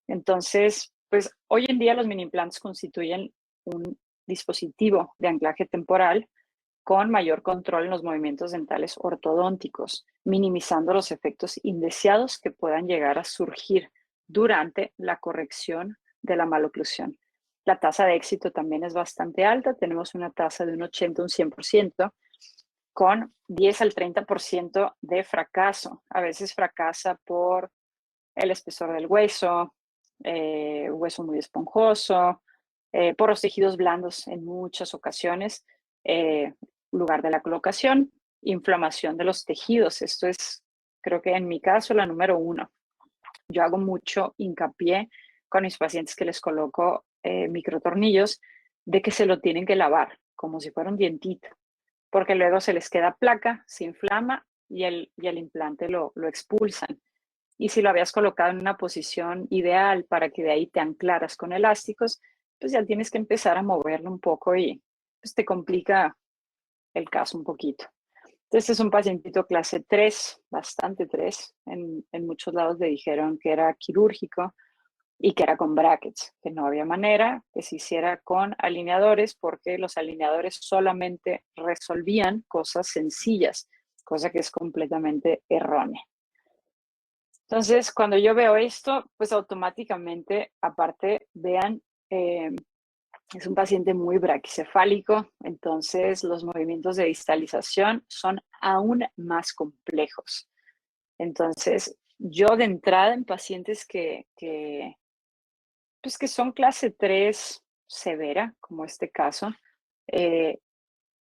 Entonces, pues hoy en día los mini implantes constituyen un dispositivo de anclaje temporal con mayor control en los movimientos dentales ortodónticos, minimizando los efectos indeseados que puedan llegar a surgir durante la corrección de la maloclusión. La tasa de éxito también es bastante alta, tenemos una tasa de un 80 un 100%, con 10 al 30% de fracaso. A veces fracasa por el espesor del hueso, hueso muy esponjoso, por los tejidos blandos en muchas ocasiones, lugar de la colocación, inflamación de los tejidos. Esto es, creo que en mi caso, la número 1. Yo hago mucho hincapié con mis pacientes que les coloco microtornillos de que se lo tienen que lavar como si fuera un dientito, porque luego se les queda placa, se inflama y el implante lo expulsan. Y si lo habías colocado en una posición ideal para que de ahí te anclaras con elásticos, pues ya tienes que empezar a moverlo un poco y pues te complica el caso un poquito. Este es un pacientito clase 3, bastante 3. En muchos lados le dijeron que era quirúrgico y que era con brackets, que no había manera que se hiciera con alineadores porque los alineadores solamente resolvían cosas sencillas, cosa que es completamente errónea. Entonces, cuando yo veo esto, pues automáticamente, aparte, vean, es un paciente muy braquicefálico, entonces los movimientos de distalización son aún más complejos. Entonces, yo de entrada en pacientes pues que son clase 3 severa, como este caso,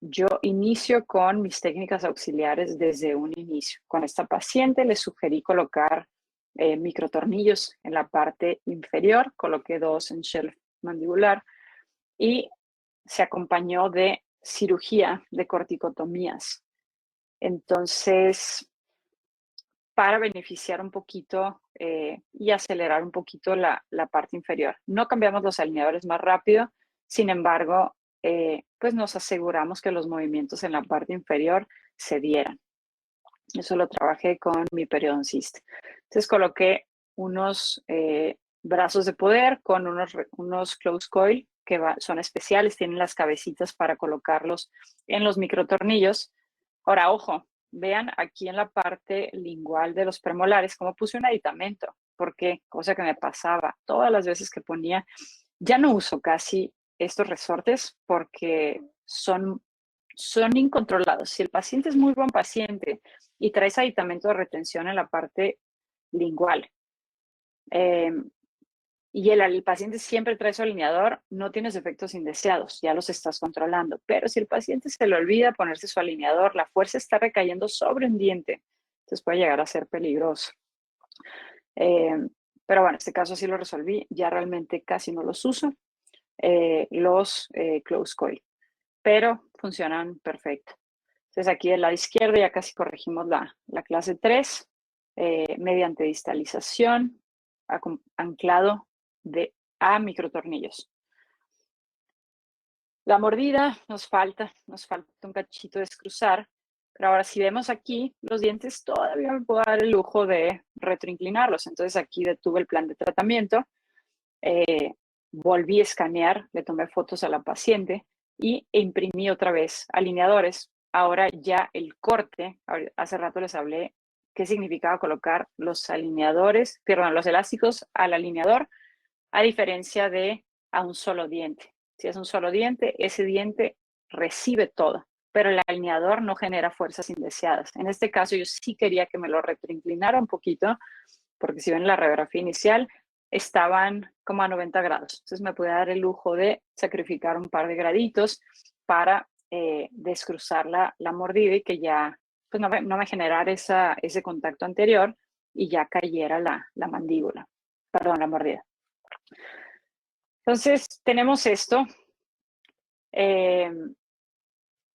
yo inicio con mis técnicas auxiliares desde un inicio. Con esta paciente le sugerí colocar microtornillos en la parte inferior, coloqué 2 en shelf mandibular y se acompañó de cirugía de corticotomías. Entonces, para beneficiar un poquito y acelerar un poquito la parte inferior. No cambiamos los alineadores más rápido, sin embargo, pues nos aseguramos que los movimientos en la parte inferior se dieran. Eso lo trabajé con mi periodoncista. Entonces coloqué unos brazos de poder con unos close coil que son especiales, tienen las cabecitas para colocarlos en los microtornillos. Ahora, ojo, vean aquí en la parte lingual de los premolares cómo puse un aditamento, porque cosa que me pasaba todas las veces que ponía, ya no uso casi estos resortes porque son incontrolados. Si el paciente es muy buen paciente y traes aditamento de retención en la parte lingual y el paciente siempre trae su alineador, no tienes efectos indeseados, ya los estás controlando. Pero si el paciente se le olvida ponerse su alineador, la fuerza está recayendo sobre un diente, entonces puede llegar a ser peligroso. Pero bueno, en este caso sí lo resolví, ya realmente casi no los uso, los close coil, pero funcionan perfecto. Entonces aquí del lado izquierdo ya casi corregimos la clase 3 mediante distalización, anclado a microtornillos. La mordida nos falta un cachito de descruzar, pero ahora si vemos aquí, los dientes todavía me puedo dar el lujo de retroinclinarlos. Entonces aquí detuve el plan de tratamiento, volví a escanear, le tomé fotos a la paciente e imprimí otra vez alineadores. Ahora ya el corte, hace rato les hablé qué significaba colocar los alineadores, perdón, los elásticos al alineador, a diferencia de a un solo diente. Si es un solo diente, ese diente recibe todo, pero el alineador no genera fuerzas indeseadas. En este caso yo sí quería que me lo retroinclinara un poquito, porque si ven la radiografía inicial, estaban como a 90 grados. Entonces me pude dar el lujo de sacrificar un par de graditos para descruzar la mordida y que ya pues no me generara ese contacto anterior y ya cayera la mandíbula, perdón, la mordida. Entonces tenemos esto.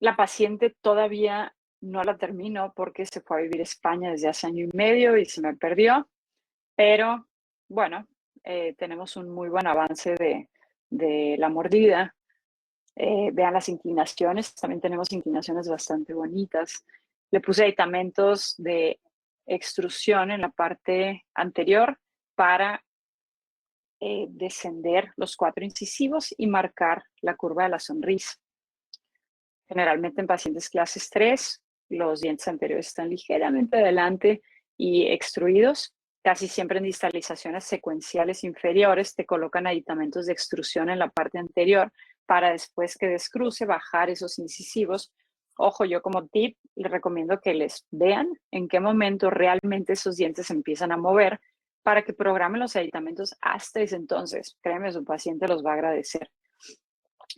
La paciente todavía no la termino porque se fue a vivir a España desde hace 1 año y medio y se me perdió, pero bueno, tenemos un muy buen avance de la mordida. Vean las inclinaciones, también tenemos inclinaciones bastante bonitas. Le puse aditamentos de extrusión en la parte anterior para descender los 4 incisivos y marcar la curva de la sonrisa. Generalmente en pacientes clases 3, los dientes anteriores están ligeramente adelante y extruidos. Casi siempre en distalizaciones secuenciales inferiores te colocan aditamentos de extrusión en la parte anterior para después que descruce, bajar esos incisivos. Ojo, yo como tip les recomiendo que les vean en qué momento realmente esos dientes se empiezan a mover para que programen los aditamentos hasta ese entonces. Créeme, su paciente los va a agradecer.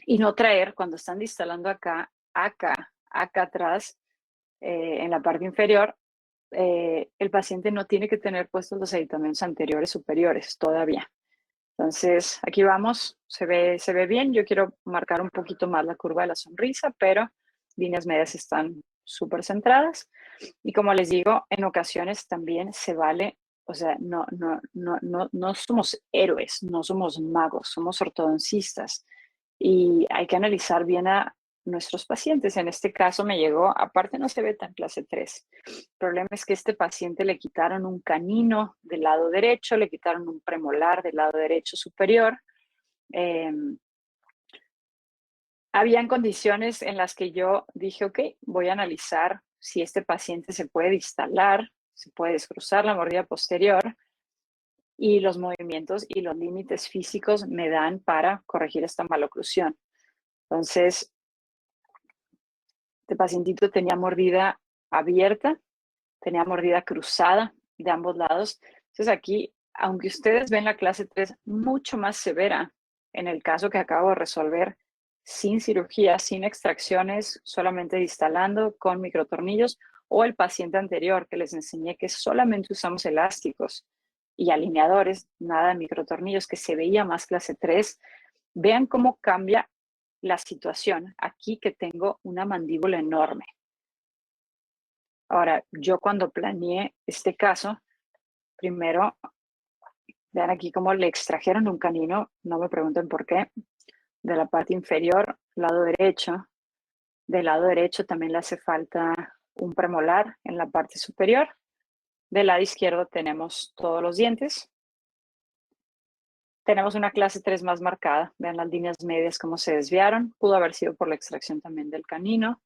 Y no traer, cuando están distalando acá atrás, en la parte inferior, el paciente no tiene que tener puestos los aditamentos anteriores superiores todavía. Entonces, aquí vamos, se ve bien. Yo quiero marcar un poquito más la curva de la sonrisa, pero líneas medias están súper centradas. Y como les digo, en ocasiones también se vale, o sea, no somos héroes, no somos magos, somos ortodoncistas. Y hay que analizar bien a nuestros pacientes. En este caso me llegó, aparte no se ve tan clase 3. El problema es que a este paciente le quitaron un canino del lado derecho, le quitaron un premolar del lado derecho superior. Habían condiciones en las que yo dije, ok, voy a analizar si este paciente se puede distalar, se puede descruzar la mordida posterior y los movimientos y los límites físicos me dan para corregir esta maloclusión. Entonces, este pacientito tenía mordida abierta, tenía mordida cruzada de ambos lados. Entonces aquí, aunque ustedes ven la clase 3 mucho más severa en el caso que acabo de resolver, sin cirugía, sin extracciones, solamente distalando con microtornillos, o el paciente anterior que les enseñé que solamente usamos elásticos y alineadores, nada de microtornillos, que se veía más clase 3. Vean cómo cambia la situación aquí, que tengo una mandíbula enorme. Ahora, yo cuando planeé este caso, primero, vean aquí cómo le extrajeron un canino, no me pregunten por qué, de la parte inferior, lado derecho. Del lado derecho también le hace falta un premolar en la parte superior. Del lado izquierdo tenemos todos los dientes. Tenemos una clase 3 más marcada. Vean las líneas medias cómo se desviaron. Pudo haber sido por la extracción también del canino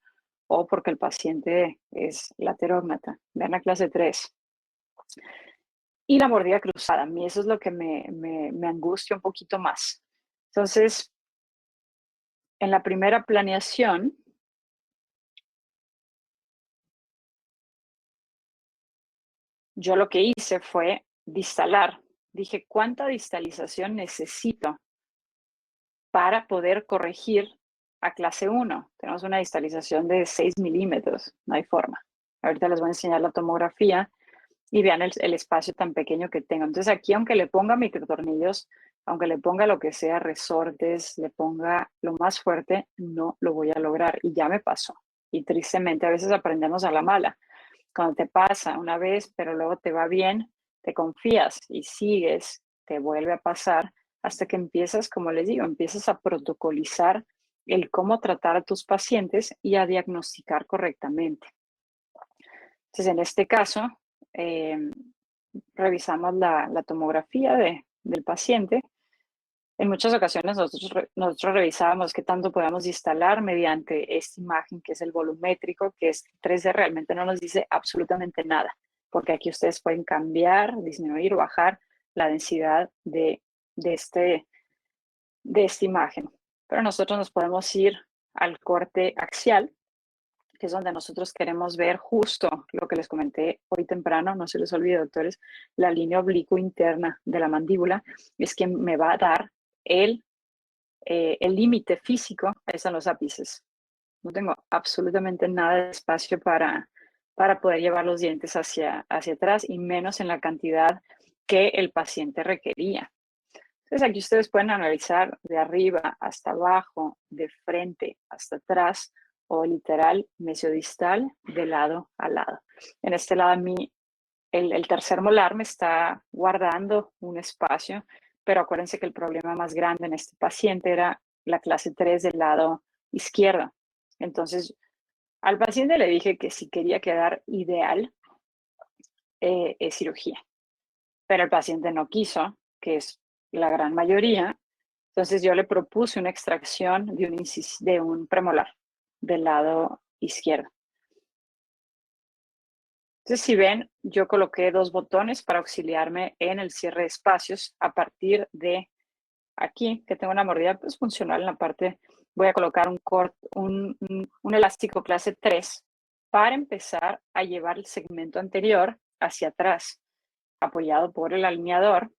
o porque el paciente es laterógnata. Vean la clase 3. Y la mordida cruzada. A mí eso es lo que me angustia un poquito más. Entonces, en la primera planeación, yo lo que hice fue distalar. Dije, ¿cuánta distalización necesito para poder corregir a clase 1? Tenemos una distalización de 6 milímetros, no hay forma. Ahorita les voy a enseñar la tomografía y vean el espacio tan pequeño que tengo. Entonces aquí, aunque le ponga microtornillos, aunque le ponga lo que sea, resortes, le ponga lo más fuerte, no lo voy a lograr. Y ya me pasó. Y tristemente a veces aprendemos a la mala. Cuando te pasa una vez, pero luego te va bien, te confías y sigues, te vuelve a pasar hasta que empiezas, como les digo, empiezas a protocolizar el cómo tratar a tus pacientes y a diagnosticar correctamente. Entonces, en este caso, revisamos la tomografía del paciente. En muchas ocasiones nosotros revisábamos qué tanto podemos instalar mediante esta imagen que es el volumétrico, que es 3D, realmente no nos dice absolutamente nada, porque aquí ustedes pueden cambiar, disminuir o bajar la densidad de esta imagen. Pero nosotros nos podemos ir al corte axial, que es donde nosotros queremos ver justo lo que les comenté hoy temprano, no se les olvide, doctores, la línea oblicuo interna de la mandíbula es que me va a dar el límite físico. Ahí están los ápices. No tengo absolutamente nada de espacio para poder llevar los dientes hacia atrás y menos en la cantidad que el paciente requería. Entonces aquí ustedes pueden analizar de arriba hasta abajo, de frente hasta atrás o literal mesiodistal de lado a lado. En este lado a mí el tercer molar me está guardando un espacio, pero acuérdense que el problema más grande en este paciente era la clase 3 del lado izquierdo. Entonces, al paciente le dije que si quería quedar ideal, es cirugía, pero el paciente no quiso, que es la gran mayoría. Entonces yo le propuse una extracción de un premolar. del lado izquierdo. Entonces, si ven, yo coloqué 2 botones para auxiliarme en el cierre de espacios a partir de aquí, que tengo una mordida pues, funcional en la parte. Voy a colocar un elástico clase 3 para empezar a llevar el segmento anterior hacia atrás, apoyado por el alineador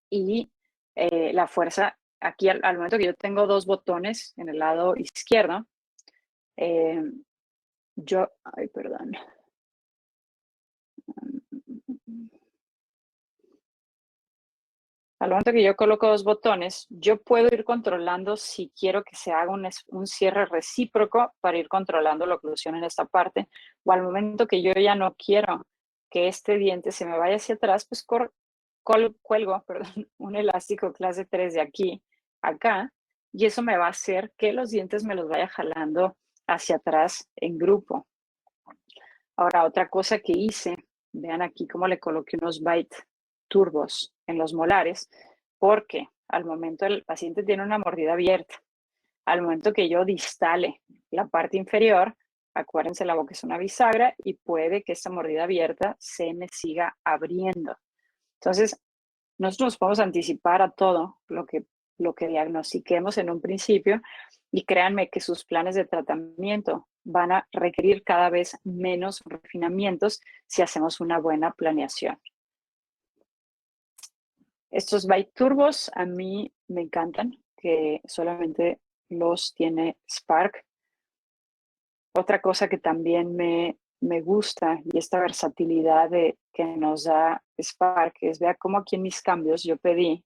y la fuerza. Aquí, al momento que yo tengo 2 botones en el lado izquierdo, ay, perdón. Al momento que yo coloco 2 botones, yo puedo ir controlando si quiero que se haga un cierre recíproco para ir controlando la oclusión en esta parte, o al momento que yo ya no quiero que este diente se me vaya hacia atrás, pues cuelgo un elástico clase 3 de aquí acá, y eso me va a hacer que los dientes me los vaya jalando hacia atrás en grupo. Ahora, otra cosa que hice, vean aquí cómo le coloqué unos bite turbos en los molares, porque al momento el paciente tiene una mordida abierta. Al momento que yo distale la parte inferior, acuérdense, la boca es una bisagra y puede que esta mordida abierta se me siga abriendo. Entonces, nosotros nos podemos anticipar a todo lo que diagnostiquemos en un principio, y créanme que sus planes de tratamiento van a requerir cada vez menos refinamientos si hacemos una buena planeación. Estos bite turbos a mí me encantan, que solamente los tiene Spark. Otra cosa que también me gusta, y esta versatilidad que nos da Spark, es vea cómo aquí en mis cambios yo pedí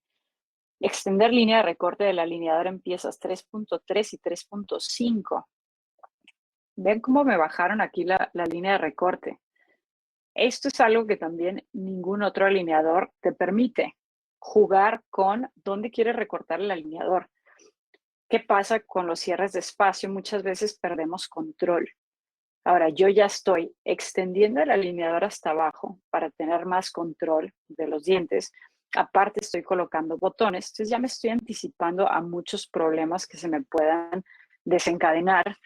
extender línea de recorte del alineador en piezas 3.3 y 3.5. Ven cómo me bajaron aquí la línea de recorte. Esto es algo que también ningún otro alineador te permite. Jugar con dónde quieres recortar el alineador. ¿Qué pasa con los cierres de espacio? Muchas veces perdemos control. Ahora, yo ya estoy extendiendo el alineador hasta abajo para tener más control de los dientes. Aparte, estoy colocando botones. Entonces, ya me estoy anticipando a muchos problemas que se me puedan desencadenar,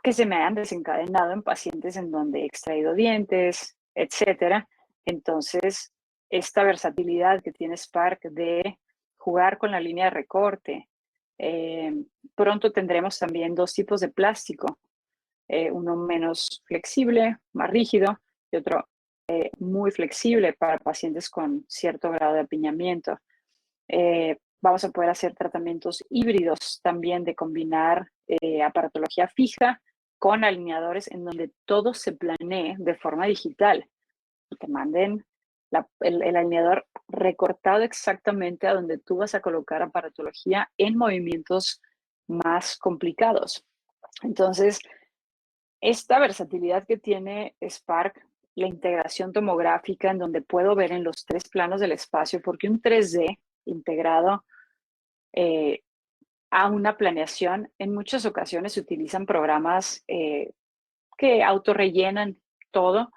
que se me hayan desencadenado en pacientes en donde he extraído dientes, etcétera. Entonces, esta versatilidad que tiene Spark de jugar con la línea de recorte. Pronto tendremos también 2 tipos de plástico. Uno menos flexible, más rígido, y otro muy flexible para pacientes con cierto grado de apiñamiento. Vamos a poder hacer tratamientos híbridos también, de combinar aparatología fija con alineadores en donde todo se planee de forma digital y te manden el alineador recortado exactamente a donde tú vas a colocar aparatología en movimientos más complicados. Entonces, esta versatilidad que tiene Spark, la integración tomográfica en donde puedo ver en los 3 planos del espacio, porque un 3D integrado a una planeación, en muchas ocasiones se utilizan programas que autorrellenan todo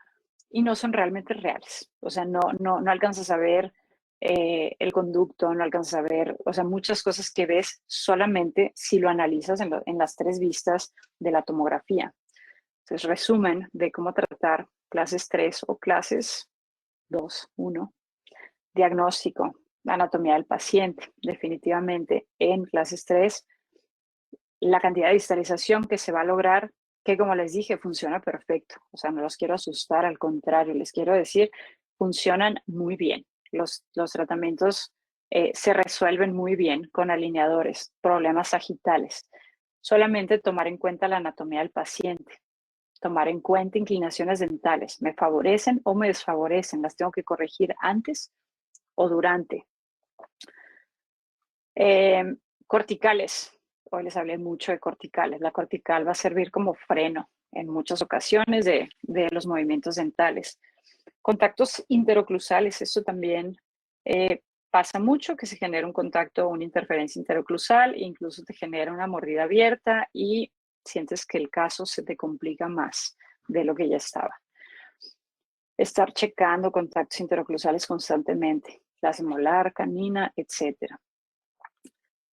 y no son realmente reales. O sea, no alcanzas a ver el conducto, no alcanzas a ver, o sea, muchas cosas que ves solamente si lo analizas en las 3 vistas de la tomografía. Entonces, resumen de cómo tratar clases 3 o clases 2, 1. Diagnóstico, anatomía del paciente. Definitivamente en clases 3, la cantidad de distalización que se va a lograr, que como les dije, funciona perfecto. O sea, no los quiero asustar, al contrario, les quiero decir, funcionan muy bien. Los tratamientos se resuelven muy bien con alineadores, problemas sagitales. Solamente tomar en cuenta la anatomía del paciente, tomar en cuenta inclinaciones dentales. ¿Me favorecen o me desfavorecen? ¿Las tengo que corregir antes o durante? Corticales. Hoy les hablé mucho de corticales. La cortical va a servir como freno en muchas ocasiones de los movimientos dentales. Contactos interoclusales. Esto también pasa mucho, que se genera un contacto, una interferencia interoclusal, e incluso te genera una mordida abierta y sientes que el caso se te complica más de lo que ya estaba. Estar checando contactos interoclusales constantemente, clase molar, canina, etc.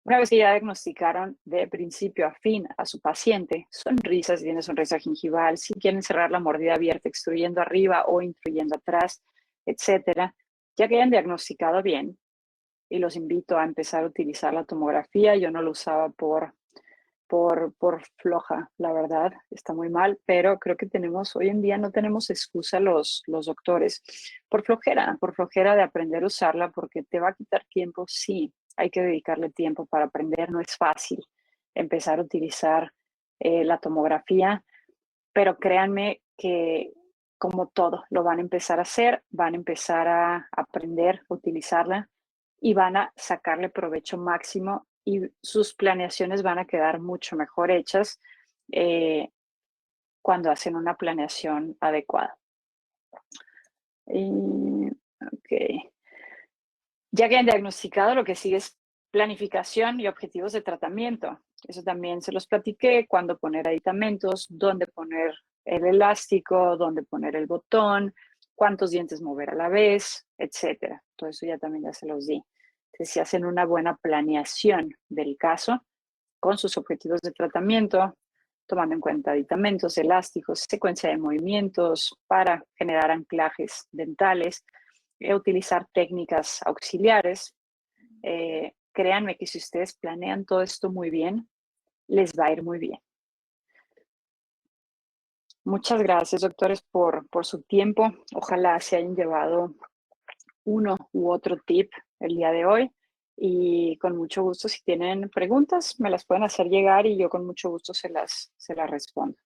Una vez que ya diagnosticaron de principio a fin a su paciente, sonrisas, si tiene sonrisa gingival, si quieren cerrar la mordida abierta, extruyendo arriba o intruyendo atrás, etcétera, ya que hayan diagnosticado bien, y los invito a empezar a utilizar la tomografía. Yo no lo usaba por floja, la verdad, está muy mal, pero creo que hoy en día no tenemos excusa los doctores por flojera de aprender a usarla, porque te va a quitar tiempo, sí, hay que dedicarle tiempo para aprender, no es fácil empezar a utilizar la tomografía, pero créanme que como todo, lo van a empezar a hacer, van a empezar a aprender a utilizarla y van a sacarle provecho máximo y sus planeaciones van a quedar mucho mejor hechas eh, cuando hacen una planeación adecuada. Ok. Ya que han diagnosticado, lo que sigue es planificación y objetivos de tratamiento. Eso también se los platiqué, cuándo poner aditamentos, dónde poner el elástico, dónde poner el botón, cuántos dientes mover a la vez, etcétera. Todo eso ya se los di. Entonces, si hacen una buena planeación del caso con sus objetivos de tratamiento, tomando en cuenta aditamentos, elásticos, secuencia de movimientos para generar anclajes dentales, utilizar técnicas auxiliares. Créanme que si ustedes planean todo esto muy bien, les va a ir muy bien. Muchas gracias, doctores, por su tiempo. Ojalá se hayan llevado uno u otro tip el día de hoy. Y con mucho gusto, si tienen preguntas, me las pueden hacer llegar y yo con mucho gusto se las respondo.